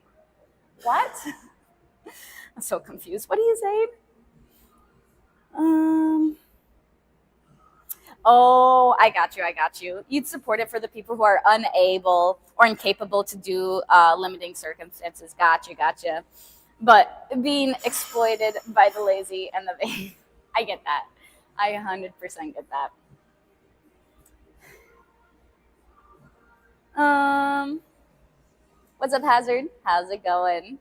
what? I'm so confused. What are you saying? Oh, I got you. You'd support it for the people who are unable or incapable to do limiting circumstances. Gotcha. But being exploited by the lazy and the vain. I get that. I 100% get that. What's up, Hazard? How's it going?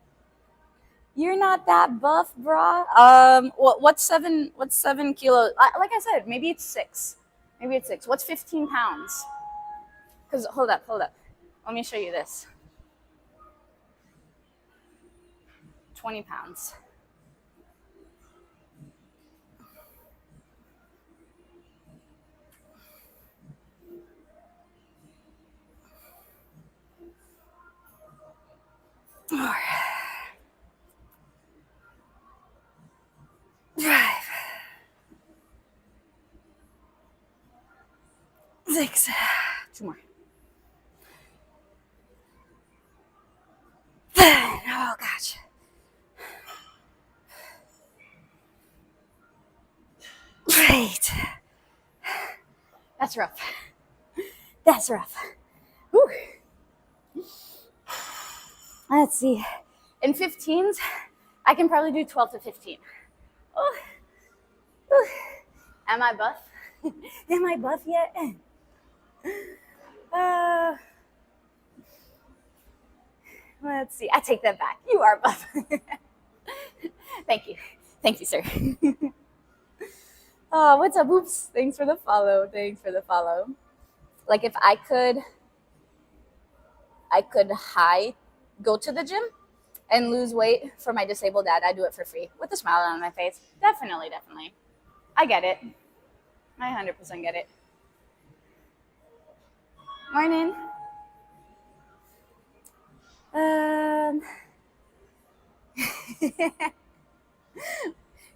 You're not that buff, brah. What's 7 kilos? Like I said, maybe it's 6. What's 15 pounds? Because hold up. Let me show you this. 20 pounds. Drive. 6. 2 more. 10. Oh, gosh. Great. That's rough. Whew. Let's see. In 15s, I can probably do 12 to 15. Oh. Am I buff? Am I buff yet? Let's see. I take that back. You are buff. Thank you, sir. Oh, what's up? Oops. Thanks for the follow. Like if I could go to the gym and lose weight for my disabled dad, I'd do it for free with a smile on my face. Definitely. I get it. I 100% get it. Morning.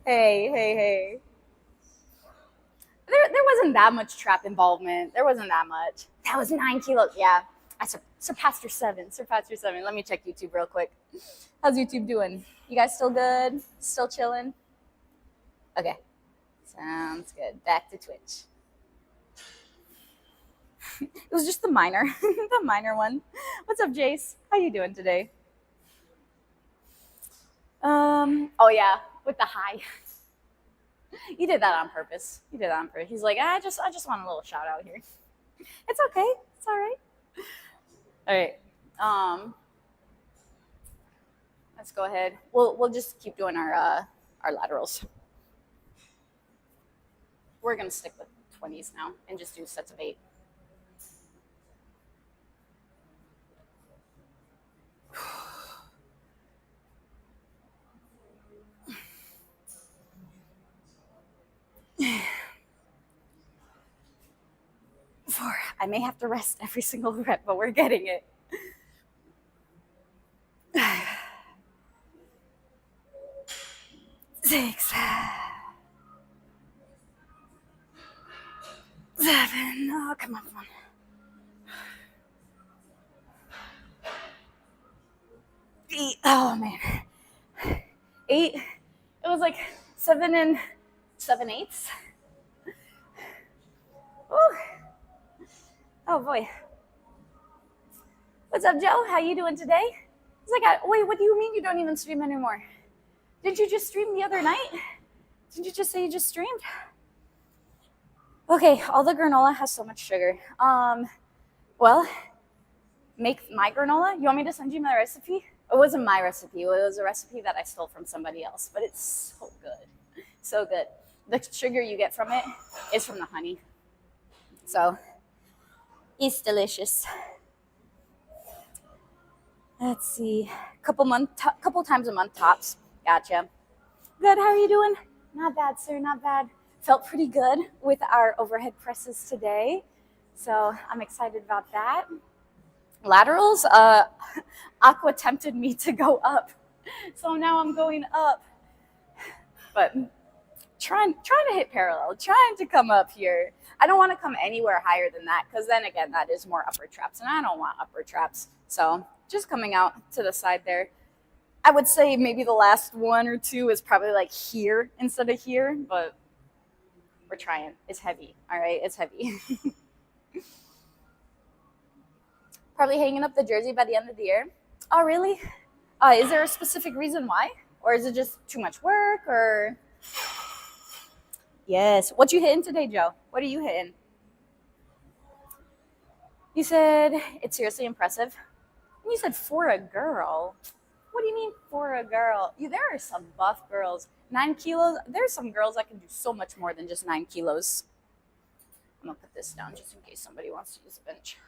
Hey. There wasn't that much trap involvement. There wasn't that much. That was 9 kilos. Yeah, surpassed your 7. Surpassed your 7. Let me check YouTube real quick. How's YouTube doing? You guys still good? Still chilling? Okay. Sounds good. Back to Twitch. It was just the minor, the minor one. What's up, Jace? How you doing today? Oh yeah, with the high. You did that on purpose. You did that on purpose. He's like, I just want a little shout out here. It's okay. It's all right. All right. Let's go ahead. We'll just keep doing our laterals. We're gonna stick with 20s now and just do sets of 8. I may have to rest every single rep, but we're getting it. 6, 7. Oh, come on. 8. Oh man. 8. It was like 7 and 7/8. Ooh. Oh boy. What's up, Joe? How you doing today? He's like, wait, what do you mean you don't even stream anymore? Did you just stream the other night? Did you just say you just streamed? Okay, all the granola has so much sugar. Well, make my granola. You want me to send you my recipe? It wasn't my recipe. It was a recipe that I stole from somebody else, but it's so good. So good. The sugar you get from it is from the honey. So it's delicious. Let's see. Couple times a month tops. Gotcha. Good. How are you doing? Not bad, sir. Not bad. Felt pretty good with our overhead presses today. So I'm excited about that. Laterals, Aqua tempted me to go up. So now I'm going up. But trying to hit parallel, trying to come up here. I don't want to come anywhere higher than that because then again, that is more upper traps and I don't want upper traps. So just coming out to the side there. I would say maybe the last 1 or 2 is probably like here instead of here, but we're trying. It's heavy. All right. It's heavy. Probably hanging up the jersey by the end of the year. Oh, really? Is there a specific reason why? Or is it just too much work or? Yes. What you hitting today, Joe? What are you hitting? You said it's seriously impressive. And you said for a girl. What do you mean for a girl? There are some buff girls. 9 kilos. There's some girls that can do so much more than just 9 kilos. I'm going to put this down just in case somebody wants to use a bench.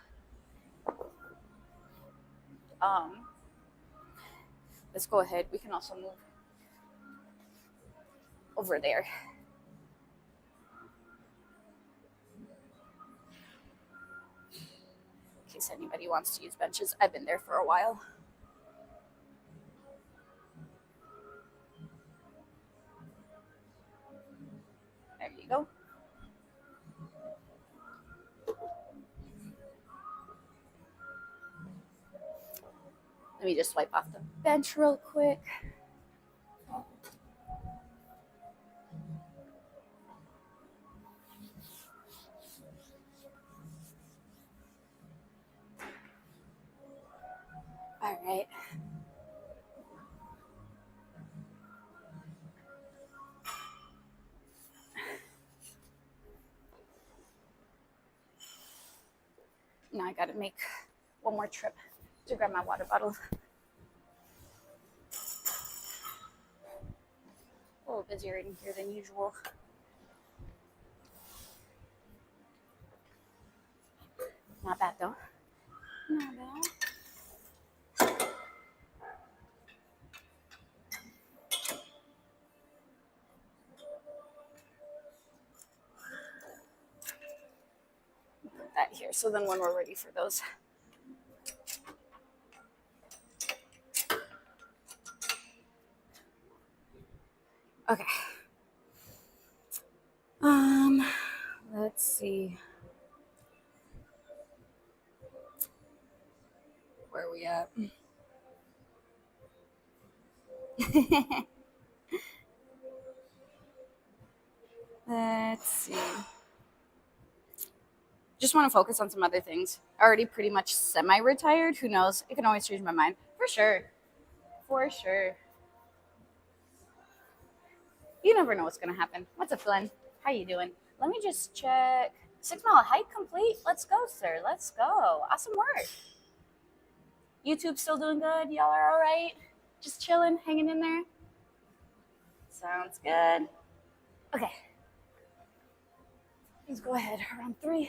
Let's go ahead. We can also move over there. In case anybody wants to use benches. I've been there for a while. There you go. Let me just wipe off the bench real quick. All right. Now I gotta make one more trip to grab my water bottle. A little busier in here than usual. Not bad though. Not bad. Put that here. So then when we're ready for those. Okay. Let's see. Where are we at? Let's see. Just want to focus on some other things. Already pretty much semi-retired. Who knows? It can always change my mind. For sure. For sure. You never know what's going to happen. What's up, Glenn? How you doing? Let me just check. 6 mile hike complete. Let's go, sir. Let's go. Awesome work. YouTube still doing good? Y'all are all right? Just chilling, hanging in there? Sounds good. Okay. Let's go ahead. Around 3.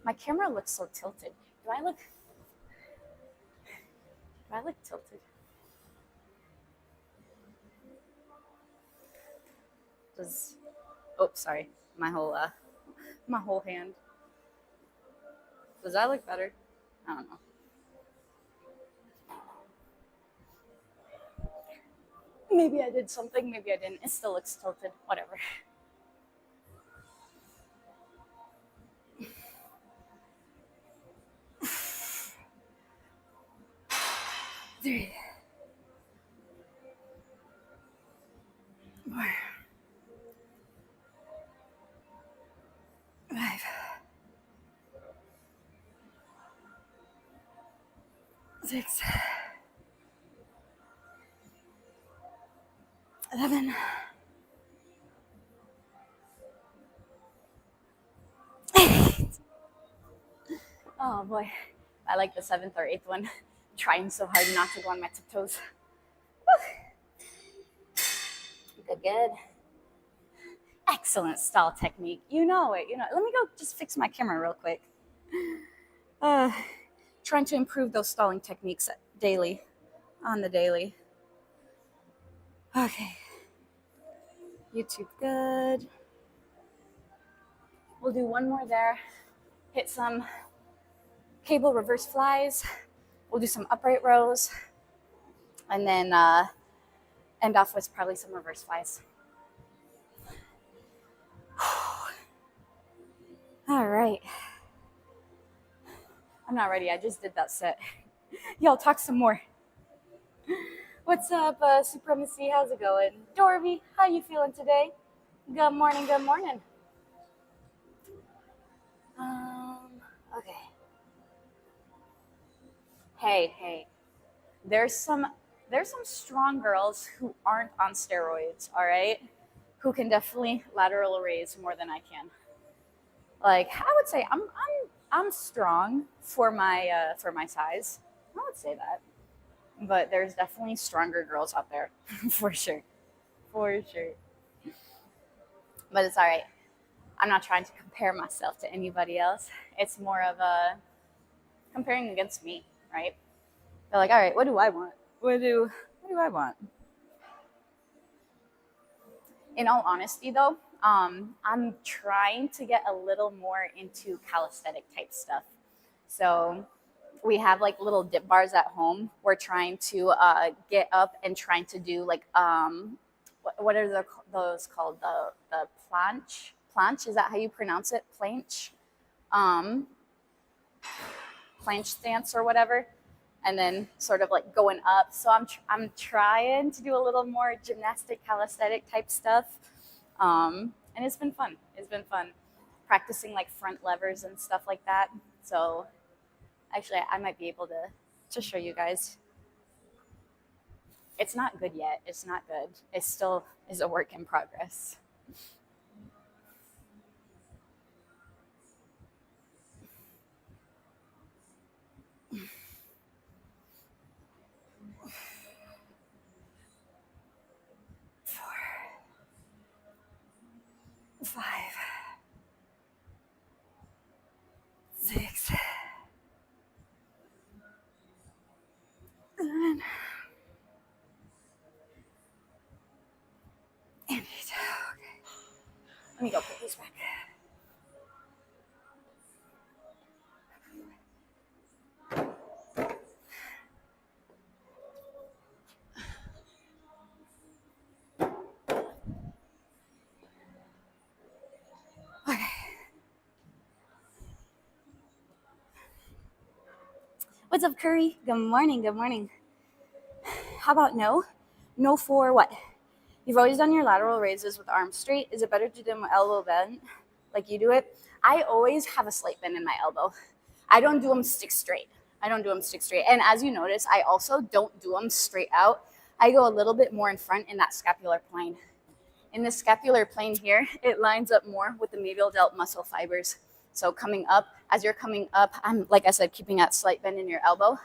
My camera looks so tilted. Do I look tilted? Oh, sorry. My whole hand. Does that look better? I don't know. Maybe I did something, maybe I didn't. It still looks tilted. Whatever. Three. 4. 5. 6. 11. 8. Oh boy. I like the 7th or 8th one. Trying so hard not to go on my tiptoes. Good. Excellent stall technique. You know it. Let me go just fix my camera real quick. Trying to improve those stalling techniques on the daily. Okay. YouTube good. We'll do one more there. Hit some cable reverse flies. We'll do some upright rows. And then end off with probably some reverse flies. All right. I'm not ready. I just did that set. Y'all talk some more. What's up, Supremacy? How's it going? Dorby, how you feeling today? Good morning, good morning. Okay. Hey. There's some strong girls who aren't on steroids, all right? Who can definitely lateral raise more than I can. Like, I would say I'm strong for my size. I would say that. But there's definitely stronger girls out there, for sure. But it's all right. I'm not trying to compare myself to anybody else. It's more of a comparing against me, right? They're like, all right, what do I want? What do I want? In all honesty, though, I'm trying to get a little more into calisthenic type stuff. So we have like little dip bars at home. We're trying to get up and trying to do like what are those called? The planche. Planche, is that how you pronounce it? Planche. Planche stance or whatever. And then sort of like going up. So I'm trying to do a little more gymnastic, calisthenic type stuff. And it's been fun. Practicing like front levers and stuff like that. So actually, I might be able to show you guys. It's not good yet. It's not good. It still is a work in progress. Five, 6, 7, and 8. Okay. Let me go put these back. Okay. What's up, Curry? Good morning. Good morning. How about no? No for what? You've always done your lateral raises with arms straight. Is it better to do them elbow bent like you do it? I always have a slight bend in my elbow. I don't do them stick straight. And as you notice, I also don't do them straight out. I go a little bit more in front in that scapular plane. In the scapular plane here, it lines up more with the medial delt muscle fibers. So coming up, as you're coming up, I'm, like I said, keeping that slight bend in your elbow,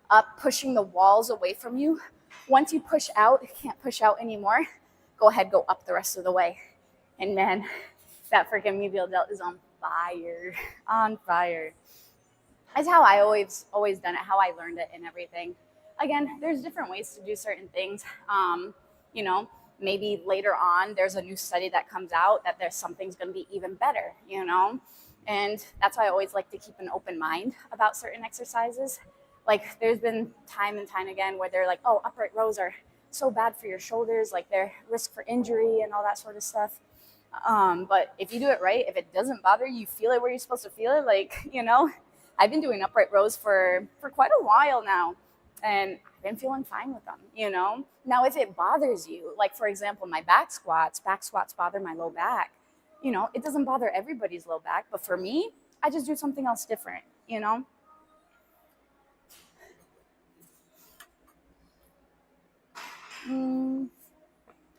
up, pushing the walls away from you. Once you push out, can't push out anymore, go ahead, go up the rest of the way. And man, that freaking medial delt is on fire. That's how I always done it, how I learned it and everything. Again, there's different ways to do certain things. You know, maybe later on there's a new study that comes out that there's something's going to be even better, you know? And that's why I always like to keep an open mind about certain exercises. Like there's been time and time again where they're like, oh, upright rows are so bad for your shoulders, like they're risk for injury and all that sort of stuff. But if you do it right, if it doesn't bother you, feel it where you're supposed to feel it, like, you know, I've been doing upright rows for quite a while now, and I've been feeling fine with them, you know? Now, if it bothers you, like, for example, my back squats bother my low back. You know, it doesn't bother everybody's low back, but for me, I just do something else different, you know?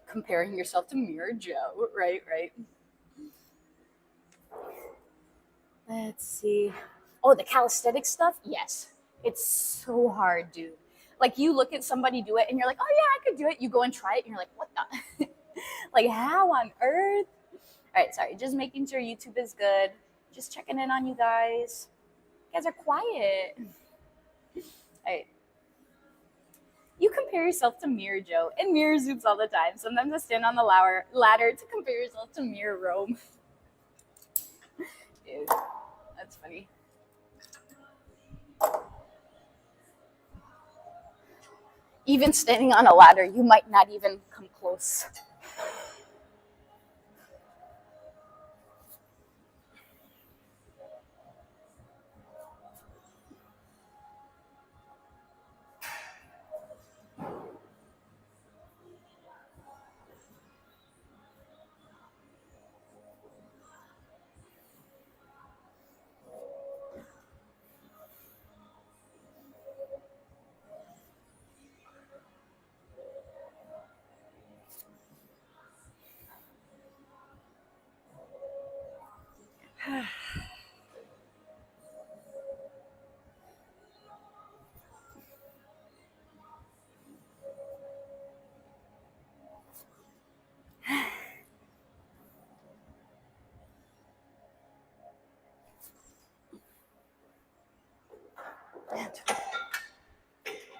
Comparing yourself to Mirror Joe, right? Let's see. Oh, the calisthenics stuff? Yes. It's so hard, dude. Like you look at somebody do it and you're like, oh yeah, I could do it. You go and try it and you're like, what the? Like how on earth? All right, sorry. Just making sure YouTube is good. Just checking in on you guys. You guys are quiet. All right. You compare yourself to Mirror Joe and Mirror Zoops all the time. Sometimes I stand on the ladder to compare yourself to Mirror Rome. Dude, that's funny. Even standing on a ladder, you might not even come close.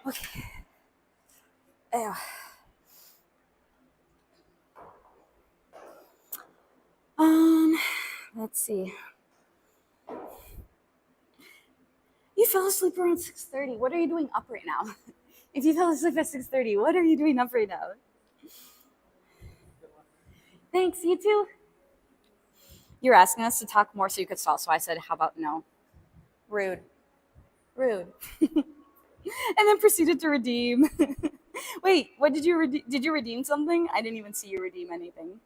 Okay. Ew. Let's see. You fell asleep around 6:30. What are you doing up right now? If you fell asleep at 6:30, what are you doing up right now? Thanks, you too. You're asking us to talk more so you could stall, so I said, how about no? Rude. And then proceeded to redeem. Wait, what did you redeem? Did you redeem something? I didn't even see you redeem anything.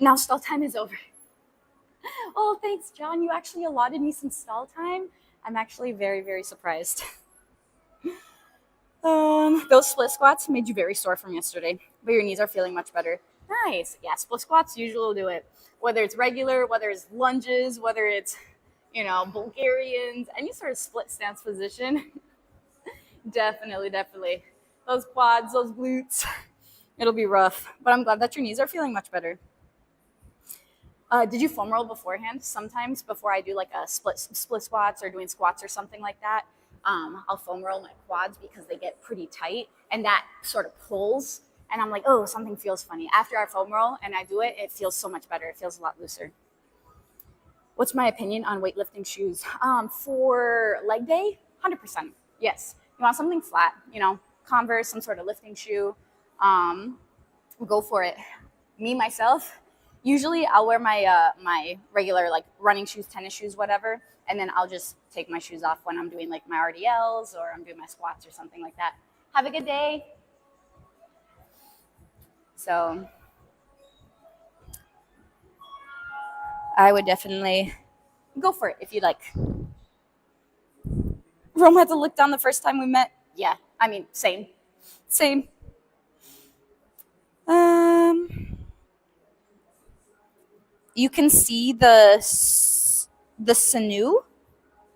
Now stall time is over. Oh, thanks, John. You actually allotted me some stall time. I'm actually very, very surprised. Those split squats made you very sore from yesterday, but your knees are feeling much better. Nice. Yeah, split squats usually will do it. Whether it's regular, whether it's lunges, whether it's, you know, Bulgarians, any sort of split stance position. Definitely. Those quads, those glutes, it'll be rough. But I'm glad that your knees are feeling much better. Did you foam roll beforehand? Sometimes before I do like a split squats or doing squats or something like that, I'll foam roll my quads because they get pretty tight and that sort of pulls. And I'm like, oh, something feels funny. After I foam roll and I do it, it feels so much better. It feels a lot looser. What's my opinion on weightlifting shoes? For leg day, 100%. Yes. You want something flat, you know, Converse, some sort of lifting shoe. Go for it. Me, myself, Usually I'll wear my my regular like running shoes, tennis shoes, whatever, and then I'll just take my shoes off when I'm doing like my RDLs or I'm doing my squats or something like that. Have a good day. So I would definitely go for it if you like. Rome had to look down the first time we met. Yeah, I mean, same, same. Um, you can see the sinew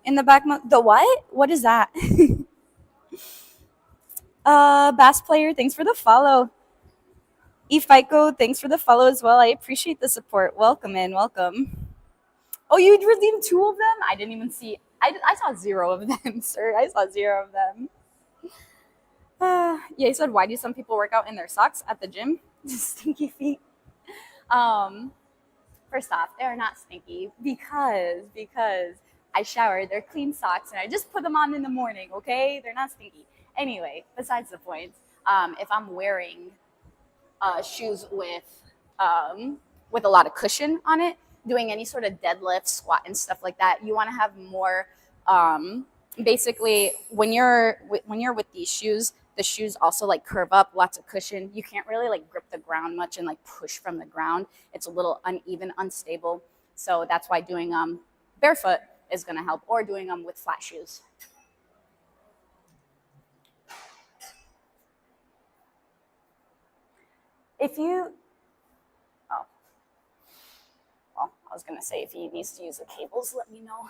in the back. The what? What is that? Bass player, thanks for the follow. Efico, thanks for the follow as well. I appreciate the support. Welcome in, welcome. Oh, you redeemed 2 of them? I didn't even see. I saw 0 of them, sir. I saw 0 of them. Yeah, he said, why do some people work out in their socks at the gym? Stinky feet. Um, First off, they're not stinky because I showered. They're clean socks and I just put them on in the morning. Okay, they're not stinky. Anyway, besides the point, if I'm wearing shoes with a lot of cushion on it, doing any sort of deadlift, squat, and stuff like that, you want to have more. Basically, when you're with these shoes, the shoes also like curve up, lots of cushion. You can't really like grip the ground much and like push from the ground. It's a little uneven, unstable. So that's why doing barefoot is going to help, or doing them with flat shoes. If you, oh, well, I was going to say if he needs to use the cables, let me know.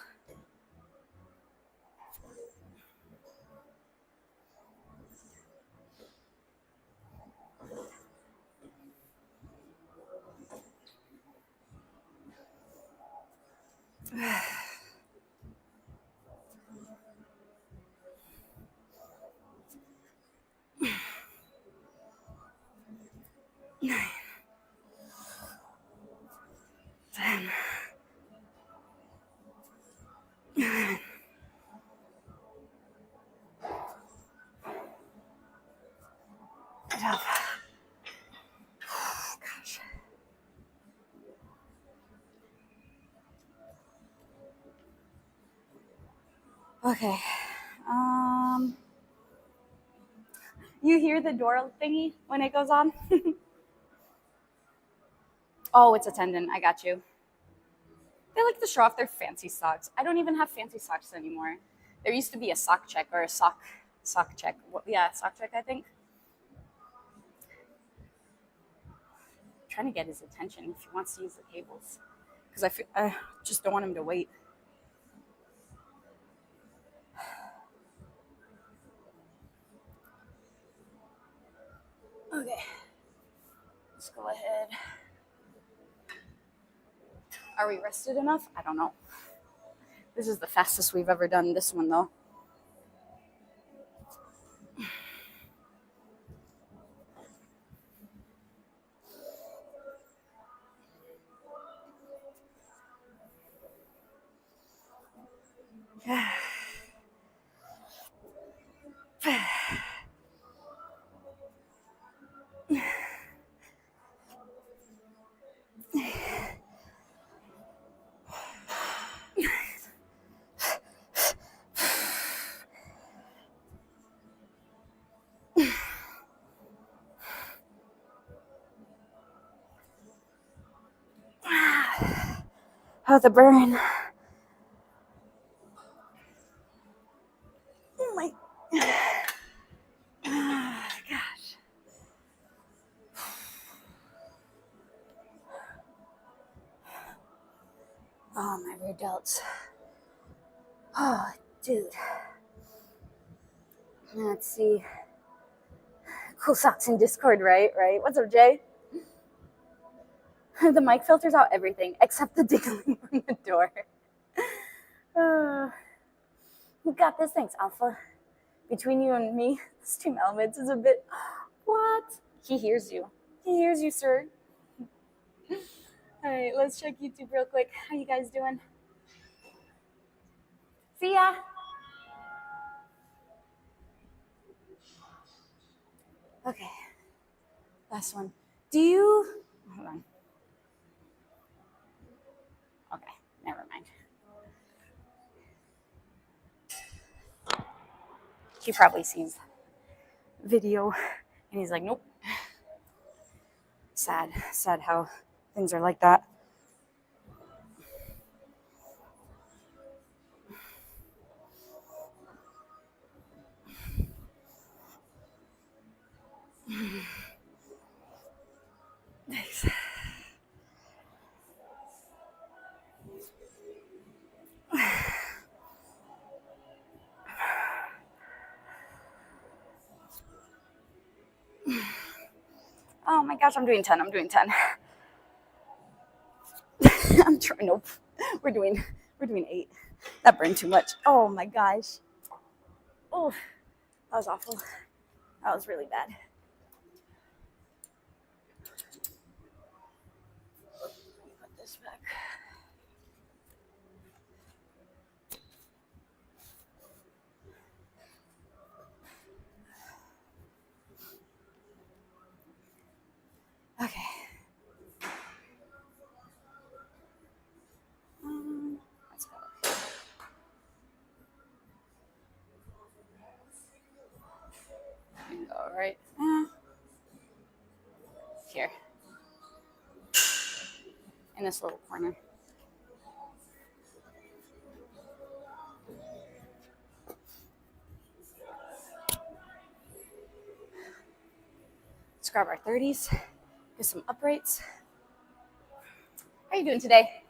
Gosh. Okay. You hear the door thingy when it goes on? Oh, it's a tendon. I got you. They like to show off their fancy socks. I don't even have fancy socks anymore. There used to be a sock check or a sock check. Yeah, sock check, I think. I'm trying to get his attention if he wants to use the cables, because I just don't want him to wait. Okay, let's go ahead. Are we rested enough? I don't know. This is the fastest we've ever done this one, though. Oh, the burn. Oh my gosh. Oh, my rear delts. Oh, dude. Let's see. Cool socks in Discord, right? Right. What's up, Jay? The mic filters out everything except the diggling from the door. Who got this? Thanks, Alpha. Between you and me, Steam Elements is a bit. What? He hears you. He hears you, sir. All right, let's check YouTube real quick. How you guys doing? See ya. Okay. Last one. Do you? Hold on. Okay, never mind. He probably sees video and he's like, nope. Sad how things are like that. Thanks. Oh my gosh, I'm doing 10. I'm trying. Nope. We're doing 8. That burned too much. Oh my gosh. Oh, that was awful. That was really bad. Put this back. Okay. Let's go. And go right here in this little corner. Let's grab our 30s, get some uprights. How are you doing today?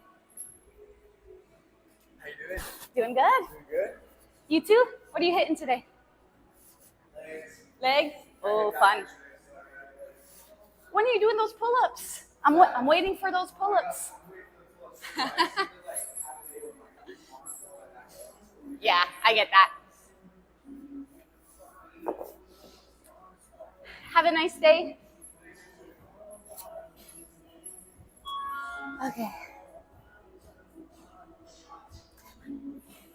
How you doing? Doing good. Doing good? You too? What are you hitting today? Legs? Oh, fun. When are you doing those pull-ups? I'm waiting for those pull-ups. Yeah, I get that. Have a nice day. Okay.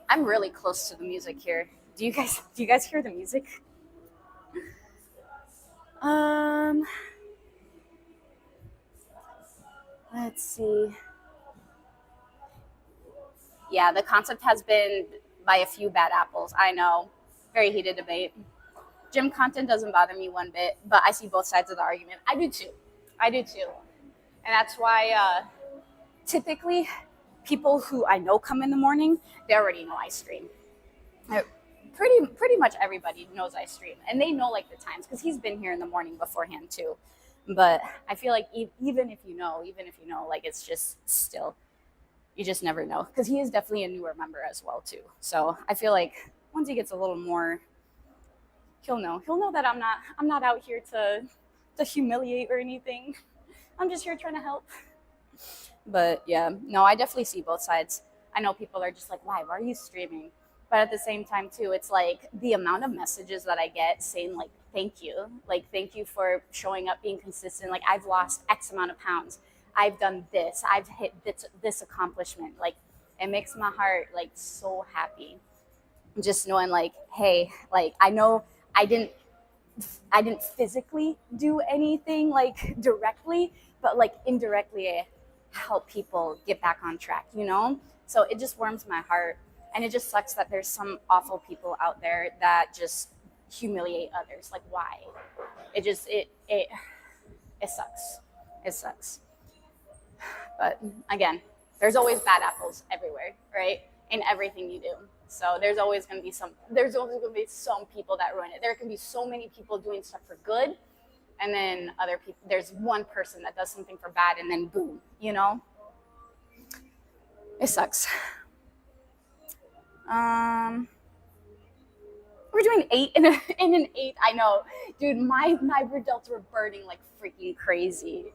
I'm really close to the music here. Do you guys hear the music? Let's see. Yeah, the concept has been by a few bad apples. I know. Very heated debate. Gym content doesn't bother me one bit, but I see both sides of the argument. I do too. And that's why typically people who I know come in the morning, they already know I stream. Pretty much everybody knows I stream, and they know like the times because he's been here in the morning beforehand too. But I feel like even if you know, like it's just still, you just never know because he is definitely a newer member as well too. So I feel like once he gets a little more, he'll know that I'm not out here to humiliate or anything. I'm just here trying to help. But yeah, no, I definitely see both sides. I know people are just like, why are you streaming? But at the same time too, it's like the amount of messages that I get saying like, thank you for showing up, being consistent. Like I've lost X amount of pounds. I've done this. I've hit this accomplishment. Like it makes my heart like so happy. Just knowing like, hey, like I know I didn't physically do anything like directly, but like indirectly I help people get back on track, you know? So it just warms my heart. And it just sucks that there's some awful people out there that just humiliate others. Like why? It sucks. It sucks. But again, there's always bad apples everywhere, right? In everything you do. So there's always going to be some people that ruin it. There can be so many people doing stuff for good, and then other people, there's one person that does something for bad, and then boom, you know? It sucks. We're doing 8 in an 8. I know, dude. My delts were burning like freaking crazy.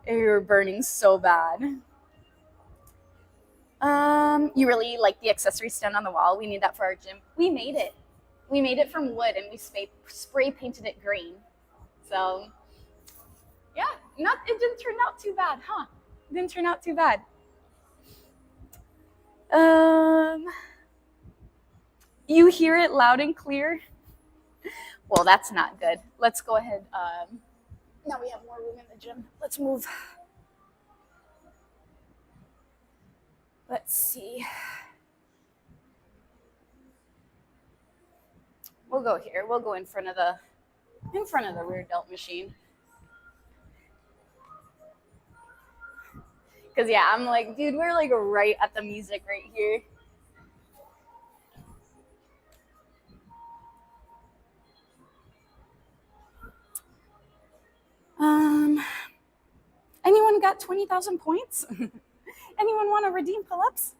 They were burning so bad. You really like the accessory stand on the wall? We need that for our gym. We made it. We made it from wood and we spray painted it green. So yeah, it didn't turn out too bad, huh? It didn't turn out too bad. You hear it loud and clear? Well, that's not good. Let's go ahead. Now we have more room in the gym. Let's move. Let's see. We'll go here. We'll go in front of the rear delt machine. Cause yeah, I'm like, dude, we're like right at the music right here. Anyone got 20,000 points? Anyone want to redeem pull-ups?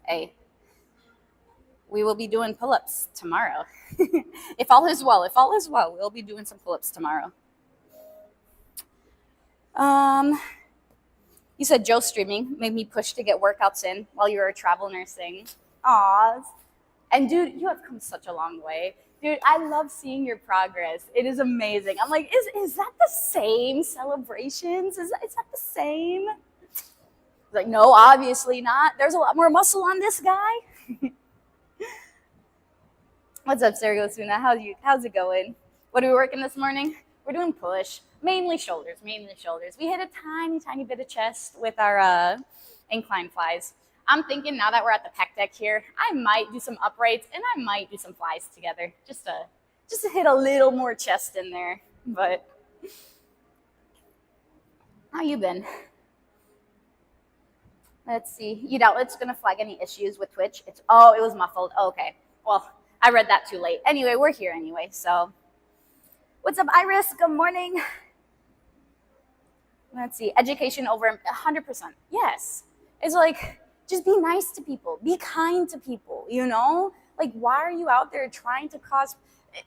Hey, we will be doing pull-ups tomorrow. If all is well, we'll be doing some pull-ups tomorrow. You said Joe streaming made me push to get workouts in while you were travel nursing. Aw. And dude, you have come such a long way. Dude, I love seeing your progress. It is amazing. I'm like, is that the same celebrations? Is that the same? Like, no, obviously not. There's a lot more muscle on this guy. What's up, Saragosuna? How's it going? What are we working this morning? We're doing push. Mainly shoulders. We hit a tiny bit of chest with our incline flies. I'm thinking now that we're at the pec deck here, I might do some uprights and I might do some flies together just to hit a little more chest in there. But how you been? Let's see. You doubt it's gonna flag any issues with Twitch? It was muffled. Oh, okay. Well, I read that too late. Anyway, we're here anyway. So, what's up, Iris? Good morning. Let's see. Education over 100%. Yes. It's like, just be nice to people. Be kind to people, you know? Like, why are you out there trying to cause...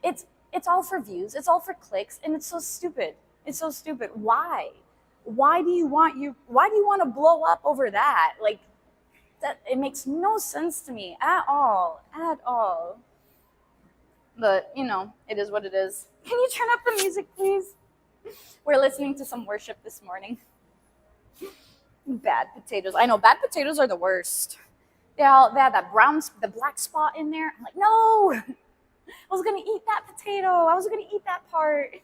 It's all for views. It's all for clicks. And it's so stupid. It's so stupid. Why? Why do you want to blow up over that? Like, that it makes no sense to me at all. At all. But, you know, it is what it is. Can you turn up the music, please? We're listening to some worship this morning. Bad potatoes. I know, bad potatoes are the worst. They had the black spot in there. I'm like, no! I was going to eat that potato. I was going to eat that part.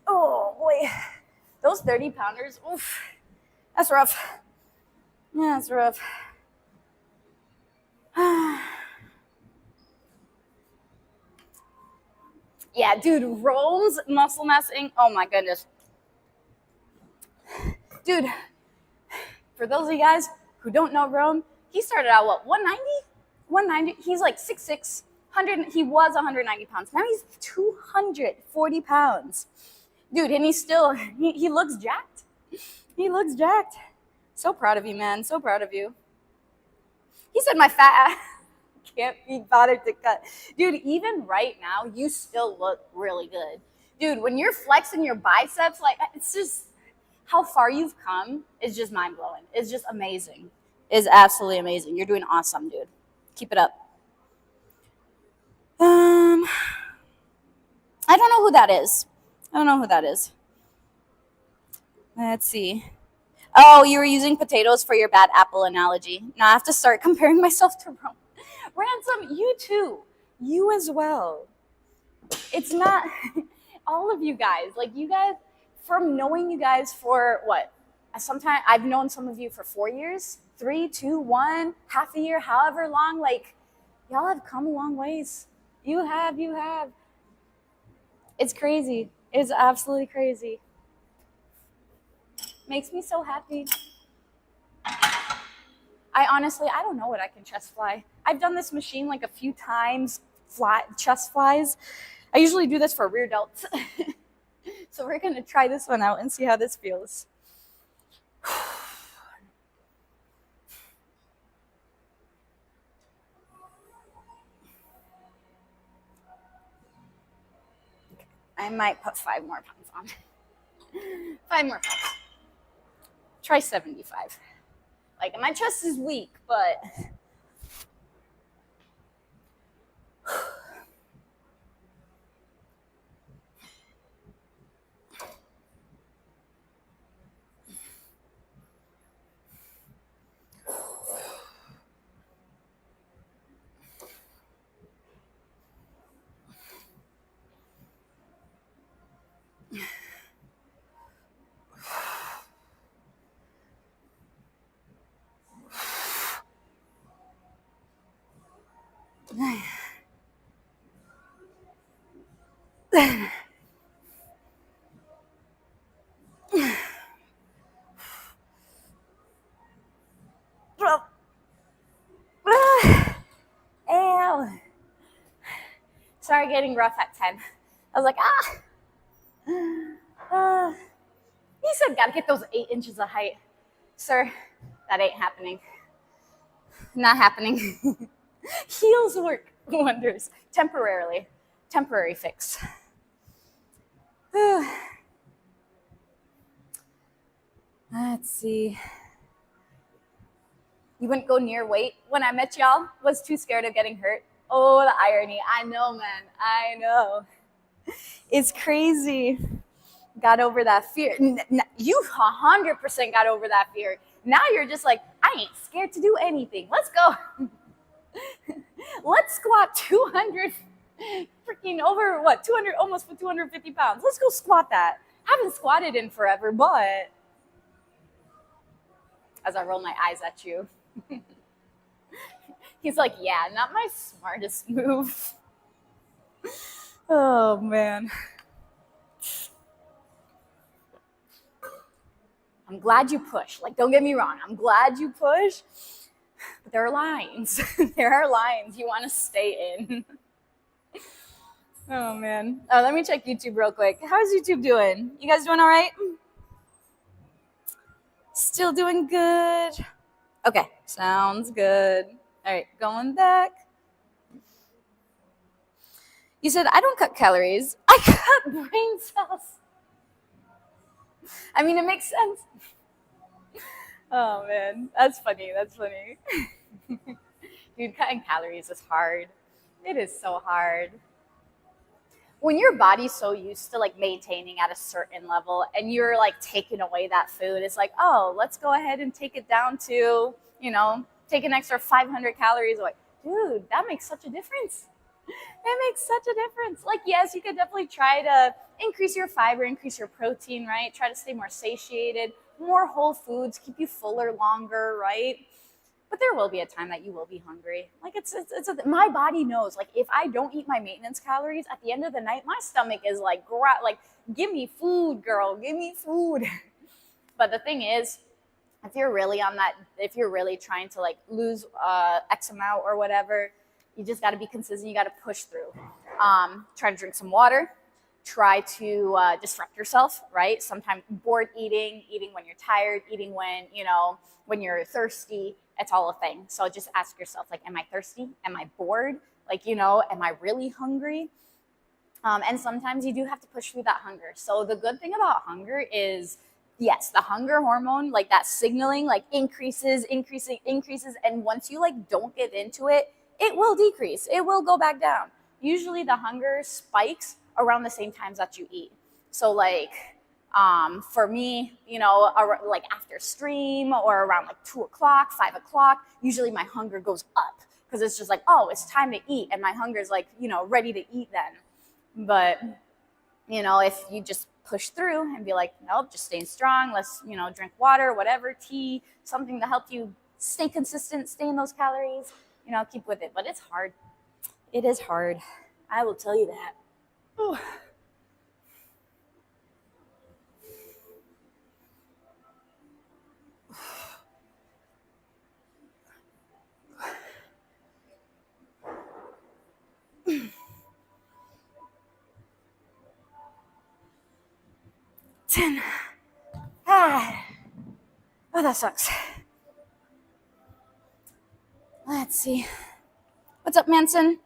Oh boy, those 30-pounders, oof, that's rough. Yeah, that's rough. Yeah, dude, Rome's muscle mass inc. Oh my goodness. Dude, for those of you guys who don't know Rome, he started out, what, 190? 190. He's like 6'6", 100. He was 190 pounds. Now he's 240 pounds. Dude, and he's still, he looks jacked. He looks jacked. So proud of you, man. So proud of you. He said my fat ass can't be bothered to cut. Dude, even right now, you still look really good. Dude, when you're flexing your biceps, like, it's just, how far you've come is just mind-blowing. It's just amazing. It's absolutely amazing. You're doing awesome, dude. Keep it up. I don't know who that is. Let's see. Oh, you were using potatoes for your bad apple analogy. Now I have to start comparing myself to Rome. Ransom, you too. You as well. It's not all of you guys. Like, you guys, from knowing you guys for what? Sometimes I've known some of you for 4 years, 3, 2, 1, half a year, however long. Like, y'all have come a long ways. You have. It's crazy. It's absolutely crazy. Makes me so happy. I don't know what I can chest fly. I've done this machine like a few times, chest flies. I usually do this for rear delts. So we're going to try this one out and see how this feels. I might put 5 more pounds on. 5 more pounds. Try 75. Like, my chest is weak, but Ow. Started getting rough at 10. I was like, he said, gotta get those 8 inches of height. Sir, that ain't happening. Not happening. Heels work wonders. Temporarily. Temporary fix. Let's see. You wouldn't go near weight when I met y'all? Was too scared of getting hurt? Oh, the irony. I know, man. I know. It's crazy. Got over that fear. You 100% got over that fear. Now you're just like, I ain't scared to do anything. Let's go. Let's squat 200 freaking over what? 200, almost 250 pounds. Let's go squat that. Haven't squatted in forever, but as I roll my eyes at you, he's like, yeah, not my smartest move. Oh, man. I'm glad you push. Like, don't get me wrong. I'm glad you push. But there are lines. There are lines you want to stay in. Oh, man. Oh, let me check YouTube real quick. How's YouTube doing? You guys doing all right? Still doing good? Okay, sounds good. All right, going back. You said, I don't cut calories. I cut brain cells. I mean, it makes sense. Oh, man. That's funny. That's funny. Dude, cutting calories is hard. It is so hard. When your body's so used to like maintaining at a certain level and you're like taking away that food, it's like, oh, let's go ahead and take it down to, take an extra 500 calories away. Dude, that makes such a difference. It makes such a difference. Like, yes, you could definitely try to increase your fiber, increase your protein, right? Try to stay more satiated, more whole foods, keep you fuller longer, right? But there will be a time that you will be hungry. Like my body knows. Like if I don't eat my maintenance calories at the end of the night, my stomach is like, give me food, girl, give me food. But the thing is, if you're really trying to like lose X amount or whatever, you just got to be consistent. You got to push through. Try to drink some water. Try to disrupt yourself, right? Sometimes bored eating when you're tired, eating when you're thirsty. It's all a thing. So just ask yourself, like, am I thirsty? Am I bored? Like, am I really hungry? And sometimes you do have to push through that hunger. So the good thing about hunger is, yes, the hunger hormone, like that signaling, like increases. And once you like don't get into it, it will decrease. It will go back down. Usually the hunger spikes around the same times that you eat. So like, for me, like after stream or around like 2 o'clock, 5 o'clock, usually my hunger goes up because it's just like, oh, it's time to eat. And my hunger is like, ready to eat then. But, if you just push through and be like, nope, just staying strong. Let's, drink water, whatever, tea, something to help you stay consistent, stay in those calories, keep with it. But it's hard. It is hard. I will tell you that. Ooh. Oh, that sucks. Let's see. What's up, Manson?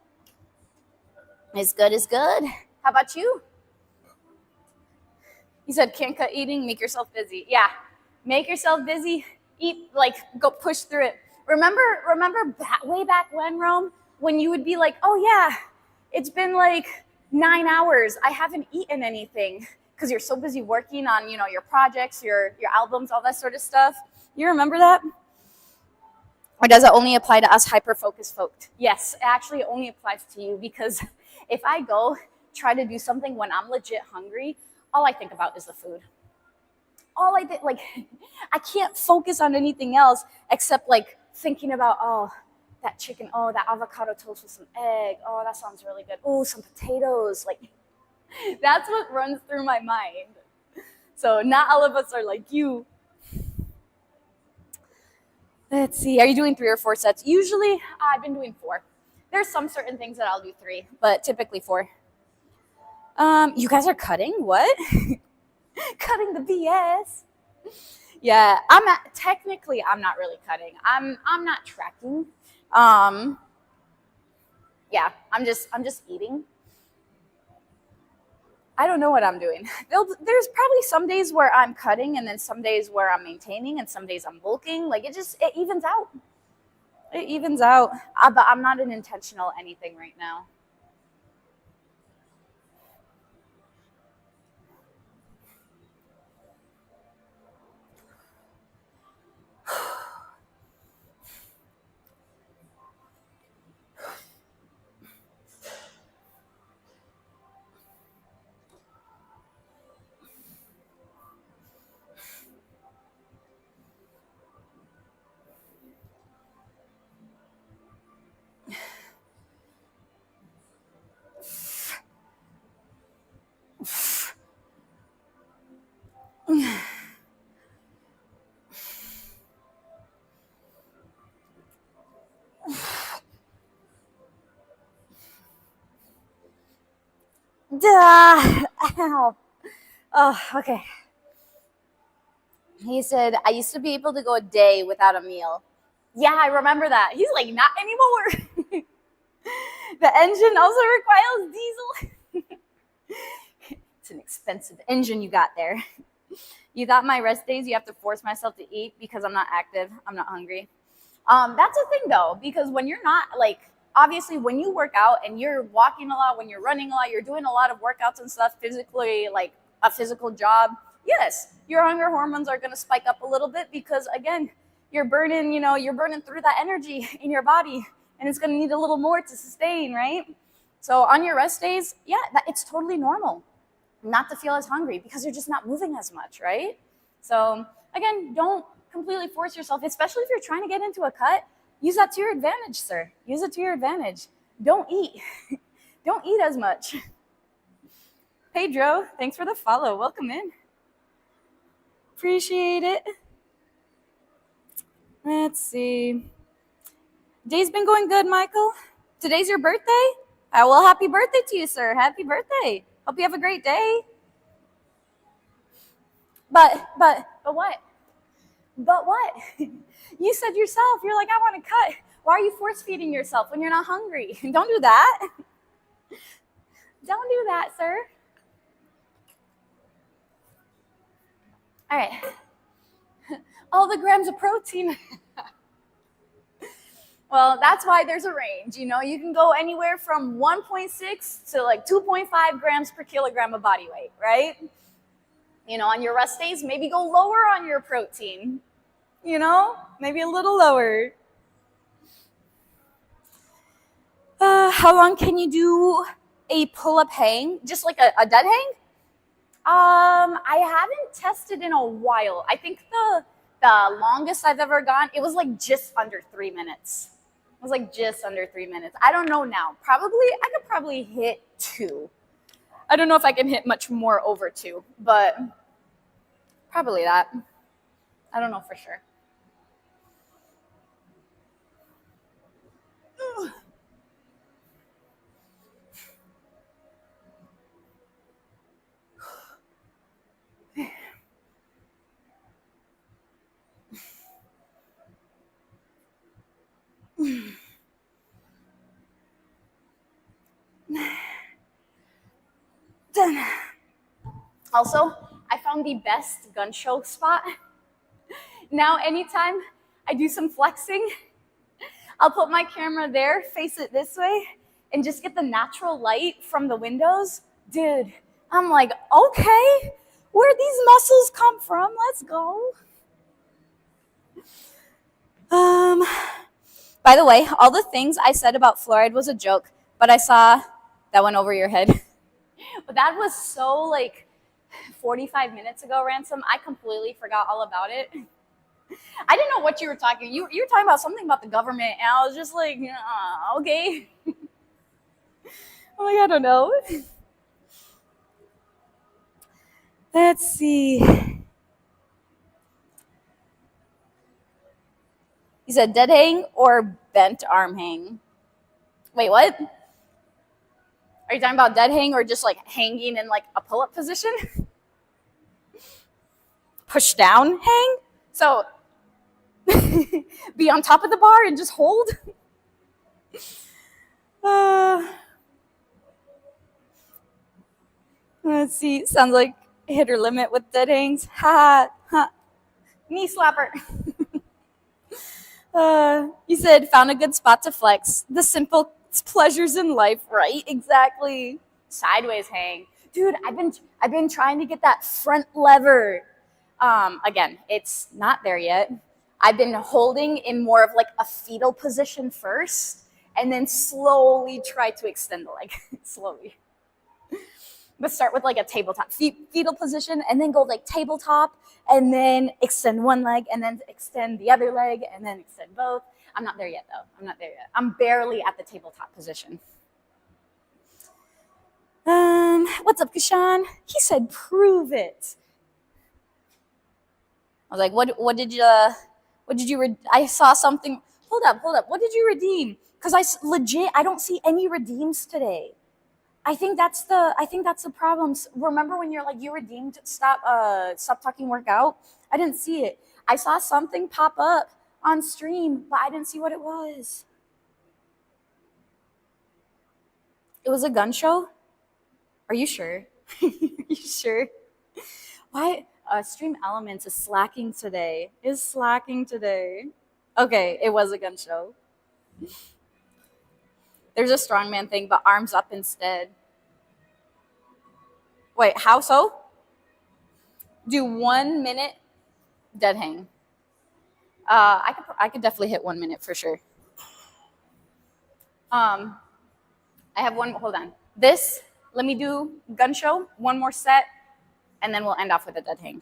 Is good. How about you? You said can't cut eating, make yourself busy. Yeah, make yourself busy. Eat, like, go push through it. Remember way back when, Rome, when you would be like, oh yeah, it's been like 9 hours. I haven't eaten anything because you're so busy working on, your projects, your albums, all that sort of stuff. You remember that? Or does it only apply to us hyper-focused folks? Yes, it actually only applies to you because if I go try to do something when I'm legit hungry, all I think about is the food. I can't focus on anything else except like thinking about, oh, that chicken. Oh, that avocado toast with some egg. Oh, that sounds really good. Oh, some potatoes. Like, that's what runs through my mind. So not all of us are like you. Let's see. Are you doing 3 or 4 sets? Usually, I've been doing 4. There's some certain things that I'll do 3, but typically 4. You guys are cutting? What? Cutting the BS. Yeah, technically I'm not really cutting. I'm not tracking. Yeah, I'm just eating. I don't know what I'm doing. There's probably some days where I'm cutting, and then some days where I'm maintaining, and some days I'm bulking. Like it evens out. It evens out. But I'm not an intentional anything right now. Ow. Oh, okay. He said, I used to be able to go a day without a meal. Yeah, I remember that. He's like, not anymore. The engine also requires diesel. It's an expensive engine you got there. You thought my rest days you have to force myself to eat because I'm not active, I'm not hungry. That's a thing though, because when you're not like, obviously when you work out and you're walking a lot, when you're running a lot, you're doing a lot of workouts and stuff physically, like a physical job, yes, your hunger hormones are going to spike up a little bit because again, you're burning through that energy in your body and it's going to need a little more to sustain, right? So on your rest days, yeah, it's totally normal not to feel as hungry because you're just not moving as much, right? So again, don't completely force yourself, especially if you're trying to get into a cut. Use that to your advantage, sir. Use it to your advantage. Don't eat. Don't eat as much. Pedro, thanks for the follow. Welcome in. Appreciate it. Let's see. Day's been going good, Michael. Today's your birthday? Well, happy birthday to you, sir. Happy birthday. Hope you have a great day. But what? But what? You said yourself, you're like, I want to cut. Why are you force feeding yourself when you're not hungry? Don't do that. Don't do that, sir. All right. All the grams of protein. Well, that's why there's a range. You know, you can go anywhere from 1.6 to like 2.5 grams per kilogram of body weight, right? You know, on your rest days, maybe go lower on your protein. You know, maybe a little lower. How long can you do a pull-up hang? Just like a dead hang? I haven't tested in a while. I think the longest I've ever gone, it was like just under 3 minutes. It was like just under 3 minutes. I don't know now. I could probably hit 2. I don't know if I can hit much more over 2, but probably that. I don't know for sure. Done. Also, I found the best gun show spot. Now, anytime I do some flexing, I'll put my camera there, face it this way, and just get the natural light from the windows. Dude, I'm like, okay, where'd these muscles come from? Let's go. By the way, all the things I said about fluoride was a joke, but I saw that went over your head. But that was so like 45 minutes ago, Ransom. I completely forgot all about it. I didn't know what you were talking. You were talking about something about the government, and I was just like, okay. I'm like, I don't know. Let's see. You said dead hang or bent arm hang? Wait, what? Are you talking about dead hang or just like hanging in like a pull up position? Push down hang? So be on top of the bar and just hold? Uh, let's see. Sounds like hit or limit with dead hangs. Ha ha. Knee slapper. You said found a good spot to flex. The simple pleasures in life, right? Exactly. Sideways hang, dude. I've been trying to get that front lever. Again, it's not there yet. I've been holding in more of like a fetal position first, and then slowly try to extend the leg. Slowly. But start with like a tabletop fetal position, and then go like tabletop, and then extend one leg, and then extend the other leg, and then extend both. I'm not there yet, though. I'm not there yet. I'm barely at the tabletop position. What's up, Kashan? He said, "Prove it." I was like, "What did you? I saw something. Hold up. What did you redeem? Because I don't see any redeems today. I think that's the problem. Remember when you're like you redeemed stop talking workout? I didn't see it. I saw something pop up on stream, but I didn't see what it was. It was a gun show? Are you sure? Are you sure? Why Stream Elements is slacking today. Okay, it was a gun show. There's a strongman thing, but arms up instead. Wait, how so? Do 1 minute dead hang. I could definitely hit 1 minute for sure. I have one. Hold on. Let me do gun show. One more set, and then we'll end off with a dead hang.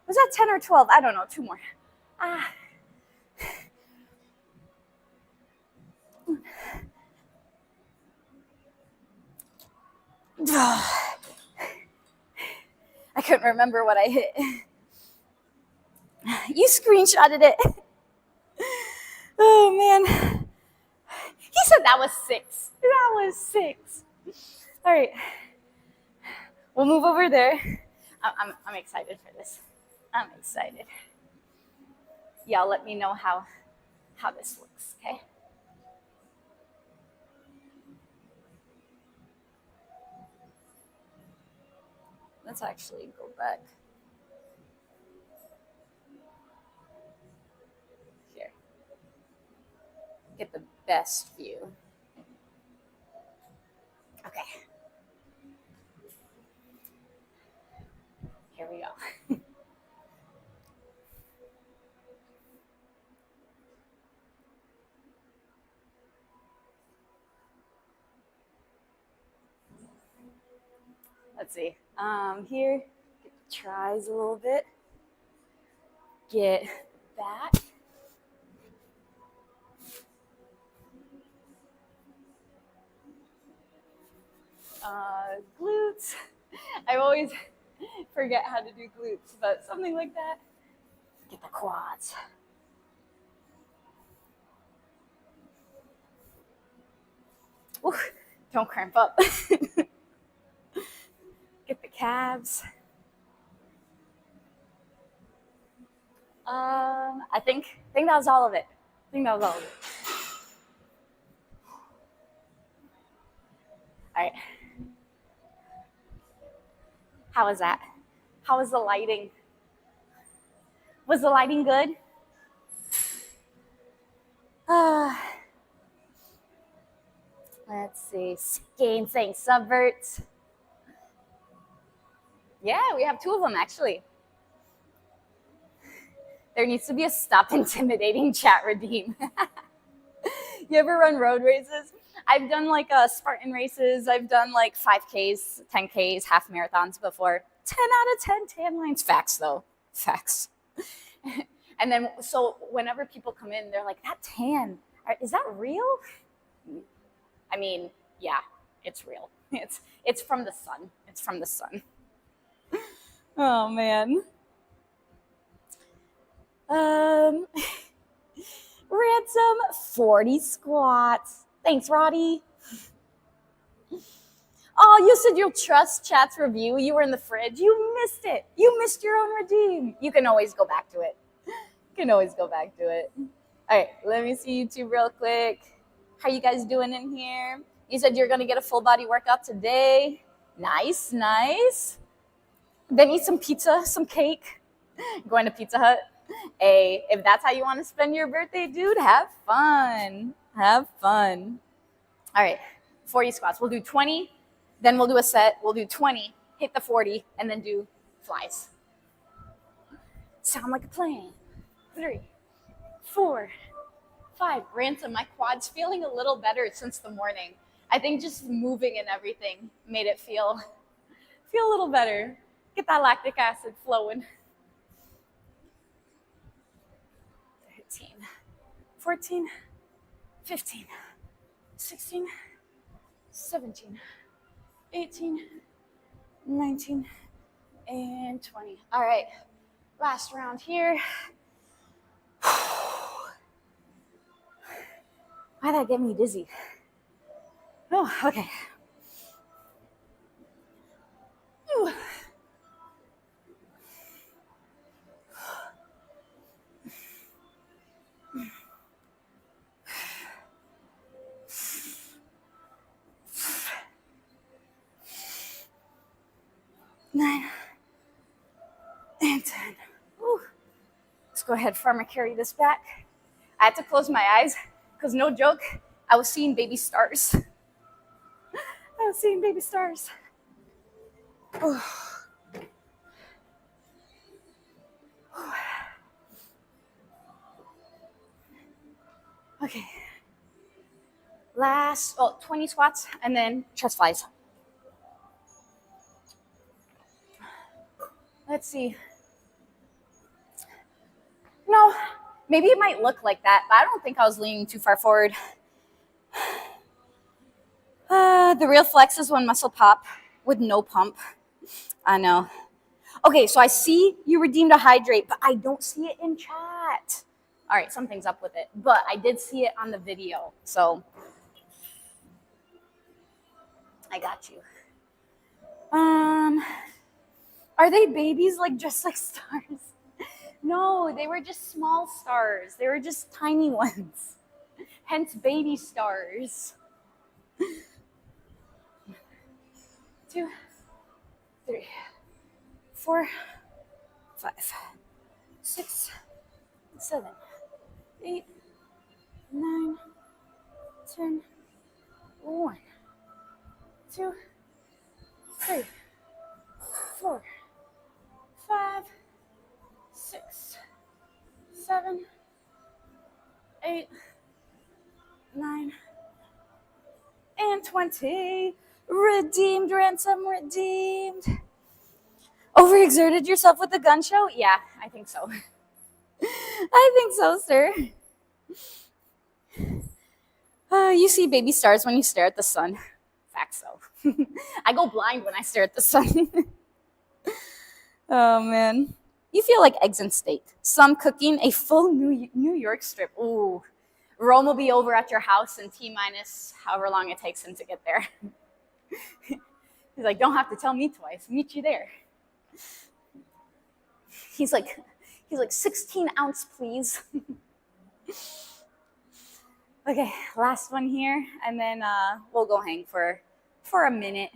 Was that 10 or 12? I don't know. Two more. I couldn't remember what I hit. You screenshotted it. Oh, man. He said that was 6. That was 6. All right. We'll move over there. I'm excited for this. I'm excited. Y'all let me know how this looks, okay? Let's actually go back. Here. Get the best view. Okay. Here we go. Let's see. Here, get the tries a little bit. Get back. Glutes. I always forget how to do glutes, but something like that. Get the quads. Ooh, don't cramp up. Get the calves. I think that was all of it. All right. How was that? How was the lighting? Was the lighting good? Let's see. Gainsaying subverts. Yeah, we have 2 of them actually. There needs to be a stop intimidating chat redeem. You ever run road races? I've done like Spartan races. I've done like 5Ks, 10Ks, half marathons before. 10 out of 10 tan lines. Facts though. Facts. And then, so whenever people come in, they're like, that tan, is that real? I mean, yeah, it's real. It's from the sun. It's from the sun. Oh, man. Ransom 40 squats. Thanks, Roddy. Oh, you said you'll trust chat's review. You were in the fridge. You missed it. You missed your own redeem. You can always go back to it. All right, let me see YouTube real quick. How you guys doing in here? You said you're going to get a full body workout today. Nice. Then eat some pizza, some cake. Going to Pizza Hut. Hey, if that's how you want to spend your birthday, dude, have fun. All right, 40 squats. We'll do 20, then we'll do a set. We'll do 20, hit the 40, and then do flies. Sound like a plan. 3, 4, 5. Ransom, my quad's feeling a little better since the morning. I think just moving and everything made it feel a little better. Get that lactic acid flowing. 13, 14, 15, 16, 17, 18, 19, and 20. All right, last round here. Why'd that get me dizzy? Oh, okay. Ooh. Nine and 10. Ooh. Let's go ahead, farmer, carry this back. I had to close my eyes because, no joke, I was seeing baby stars. Ooh. Okay. Last 20 squats and then chest flies. Let's see. No, maybe it might look like that, but I don't think I was leaning too far forward. The real flex is when muscle pop with no pump. I know. Okay, so I see you redeemed a hydrate, but I don't see it in chat. All right, something's up with it, but I did see it on the video, so I got you. Are they babies just like stars? No, they were just small stars. They were just tiny ones. Hence baby stars. 2, 3, 4, 5, 6, 7, 8, 9, 10, 1, 2, 3, 4, 5, 6, 7, 8, 9, and 20. Redeemed, Ransom, redeemed. Overexerted yourself with the gun show? Yeah, I think so. I think so, sir. You see baby stars when you stare at the sun. Facts so. I go blind when I stare at the sun. Oh, man. You feel like eggs and steak. Some cooking a full New York strip. Ooh. Rome will be over at your house in T-minus however long it takes him to get there. He's like, don't have to tell me twice. Meet you there. He's like 16 ounce, please. Okay, last one here, and then we'll go hang for a minute.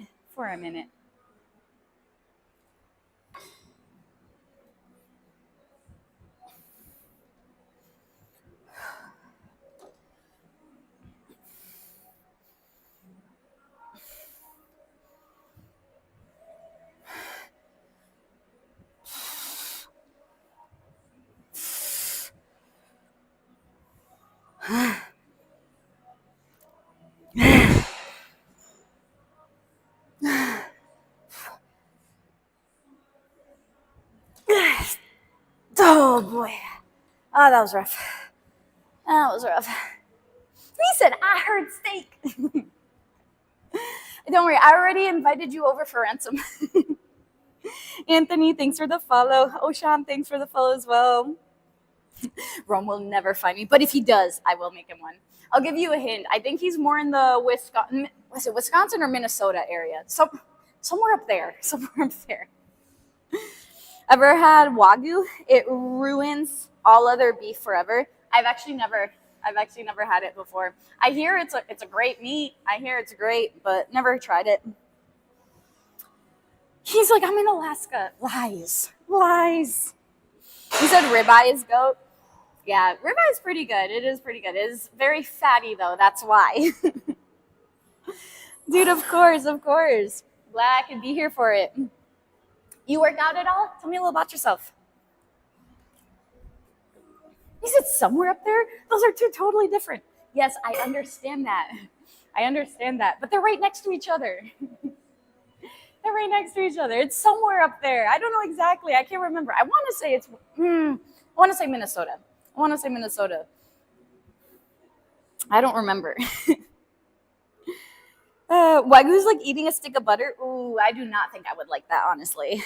Oh boy. Oh, that was rough. That was rough. He said, I heard steak. Don't worry, I already invited you over for ransom. Anthony, thanks for the follow. Oshan, thanks for the follow as well. Rome will never find me, but if he does, I will make him one. I'll give you a hint. I think he's more in the Wisconsin or Minnesota area. Somewhere up there. Somewhere up there. Ever had Wagyu? It ruins all other beef forever. I've actually never had it before. I hear it's a great meat. I hear it's great, but never tried it. He's like, I'm in Alaska. Lies. He said ribeye is goat. Yeah, ribeye is pretty good. It is pretty good. It is very fatty though. That's why. Dude, of course. Glad I could be here for it. You work out at all? Tell me a little about yourself. He said somewhere up there? Those are two totally different. Yes, I understand that. But they're right next to each other. It's somewhere up there. I don't know exactly. I can't remember. I want to say Minnesota. I don't remember. Wagyu's like eating a stick of butter. Ooh, I do not think I would like that, honestly.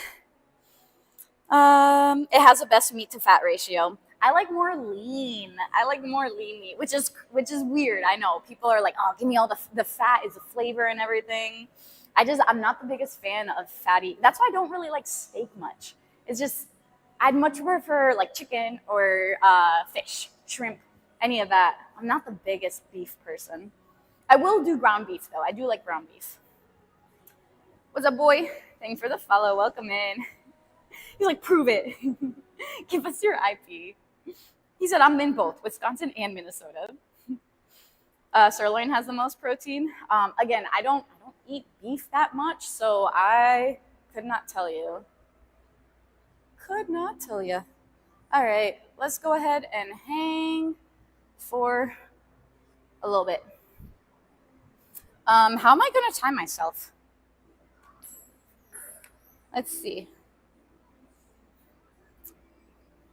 It has the best meat to fat ratio. I like more lean meat, which is weird. I know people are like, oh, give me all the fat is the flavor and everything. I'm not the biggest fan of fatty. That's why I don't really like steak much. It's just, I'd much prefer like chicken or fish, shrimp, any of that. I'm not the biggest beef person. I will do ground beef though. I do like ground beef. What's up, boy? Thanks for the follow. Welcome in. He's like, prove it. Give us your IP. He said, I'm in both Wisconsin and Minnesota. Sirloin has the most protein. Again, I don't eat beef that much, so I could not tell you. All right, let's go ahead and hang for a little bit. How am I going to time myself? Let's see.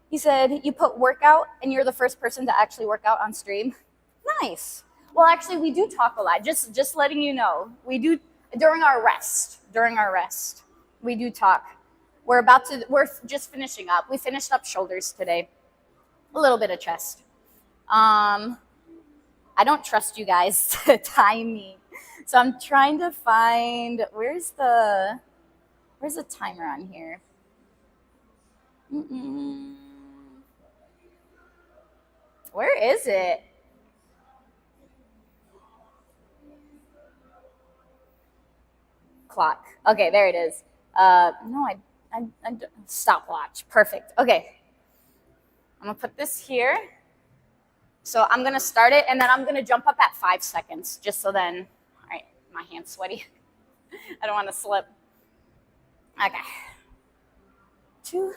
He said, you put workout and you're the first person to actually work out on stream. Nice. Well, actually, we do talk a lot. Just letting you know. We do during our rest. We do talk. We're just finishing up. We finished up shoulders today. A little bit of chest. I don't trust you guys to time me. So I'm trying to find, where's the timer on here? Where is it? Clock. Okay, there it is. No, I stopwatch. Perfect. Okay. I'm gonna put this here. So I'm gonna start it and then I'm gonna jump up at 5 seconds, just so then, all right, my hand's sweaty. I don't wanna slip. Okay. 2,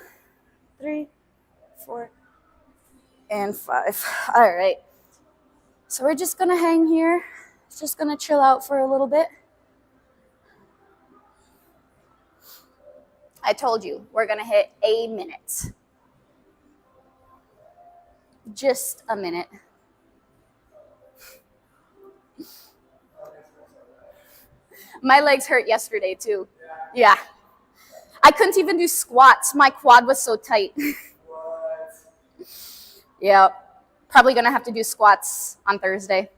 3, 4, and 5. All right. So we're just gonna hang here. Just gonna chill out for a little bit. I told you, we're gonna hit a minute. Just a minute. My legs hurt yesterday too. Yeah. I couldn't even do squats. My quad was so tight. Yeah. Probably gonna have to do squats on Thursday.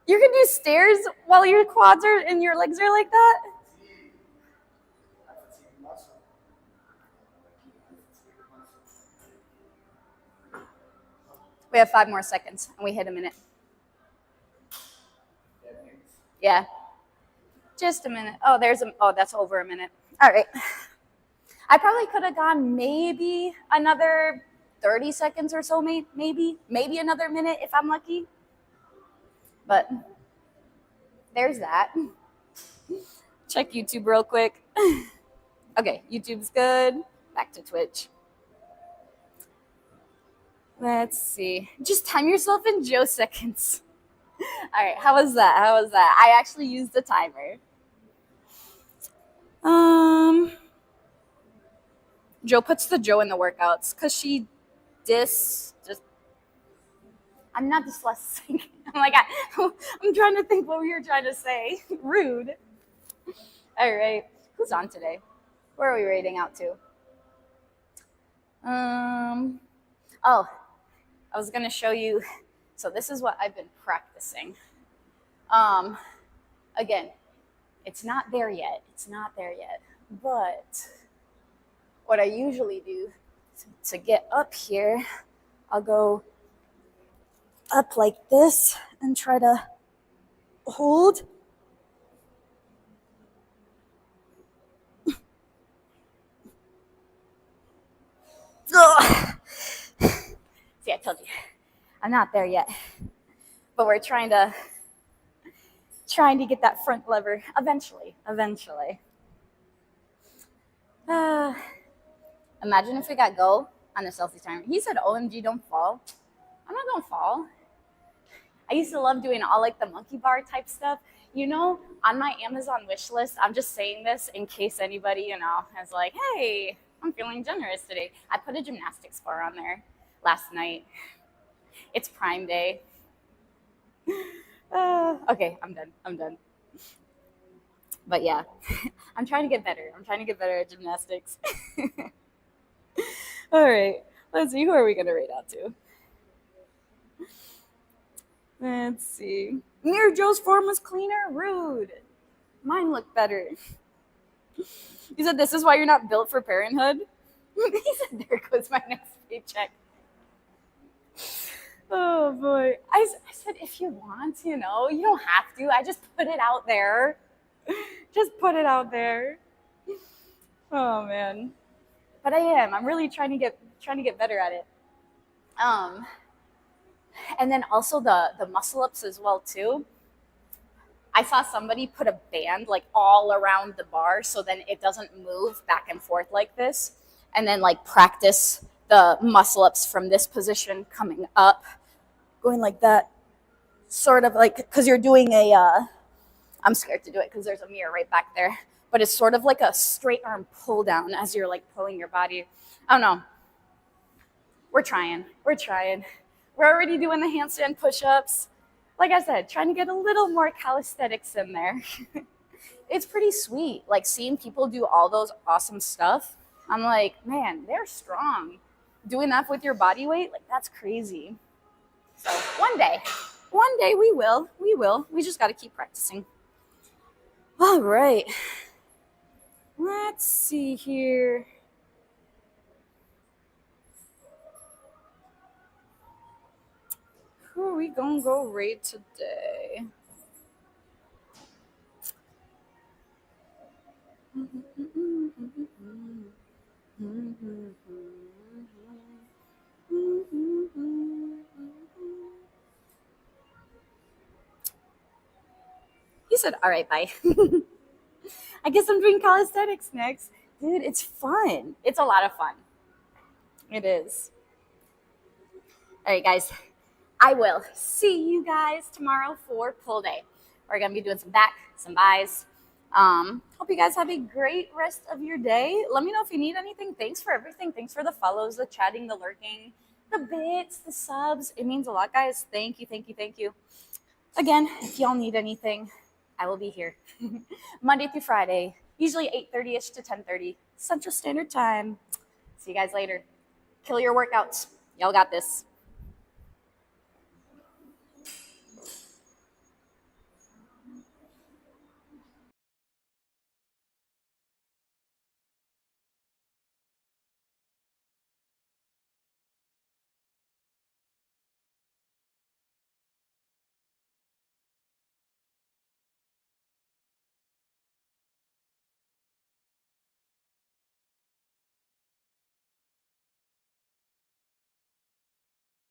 You can do stairs while your quads are and your legs are like that? We have 5 more seconds and we hit a minute. Yeah. Just a minute. Oh, that's over a minute. All right. I probably could have gone maybe another 30 seconds or so, maybe another minute if I'm lucky. But there's that. Check YouTube real quick. Okay, YouTube's good. Back to Twitch. Let's see. Just time yourself in Joe seconds. All right, how was that? I actually used the timer. Joe puts the Joe in the workouts because she just. I'm not dyslexic. I'm trying to think what we were trying to say. Rude. All right, who's on today? Where are we rating out to? Oh, I was gonna show you. So this is what I've been practicing. Again, it's not there yet. But what I usually do to get up here, I'll go up like this and try to hold. Ugh. See, I told you, I'm not there yet. But we're trying to get that front lever eventually. Imagine if we got go on a selfie timer. He said, OMG, don't fall. I'm not gonna fall. I used to love doing all like the monkey bar type stuff. You know, on my Amazon wish list, I'm just saying this in case anybody, is like, hey, I'm feeling generous today. I put a gymnastics bar on there last night. It's Prime Day. Okay, I'm done. But yeah, I'm trying to get better. At gymnastics. All right, let's see. Who are we going to rate out to? Let's see. Mirror Joe's form was cleaner. Rude. Mine looked better. You said this is why you're not built for parenthood? He said, there goes my next paycheck. Oh boy. I said, if you want, you don't have to. I just put it out there. Oh man. But I'm really trying to get better at it. And then also the muscle ups as well too. I saw somebody put a band like all around the bar so then it doesn't move back and forth like this. And then like practice the muscle ups from this position coming up, going like that, sort of like, because you're doing I'm scared to do it because there's a mirror right back there, but it's sort of like a straight arm pull down as you're like pulling your body. I don't know. We're trying. We're already doing the handstand push-ups. Like I said, trying to get a little more calisthenics in there. It's pretty sweet. Like seeing people do all those awesome stuff. I'm like, man, they're strong. Doing that with your body weight, like that's crazy. So one day we will. We just got to keep practicing. All right. Let's see here. Who are we gonna go rate today? He said, all right, bye. I guess I'm doing calisthenics next. Dude, it's fun. It's a lot of fun. It is. All right, guys. I will see you guys tomorrow for pull day. We're going to be doing some back, some buys. Hope you guys have a great rest of your day. Let me know if you need anything. Thanks for everything. Thanks for the follows, the chatting, the lurking, the bits, the subs. It means a lot, guys. Thank you. Again, if y'all need anything, I will be here Monday through Friday, usually 8:30ish to 10:30 Central Standard Time. See you guys later. Kill your workouts. Y'all got this.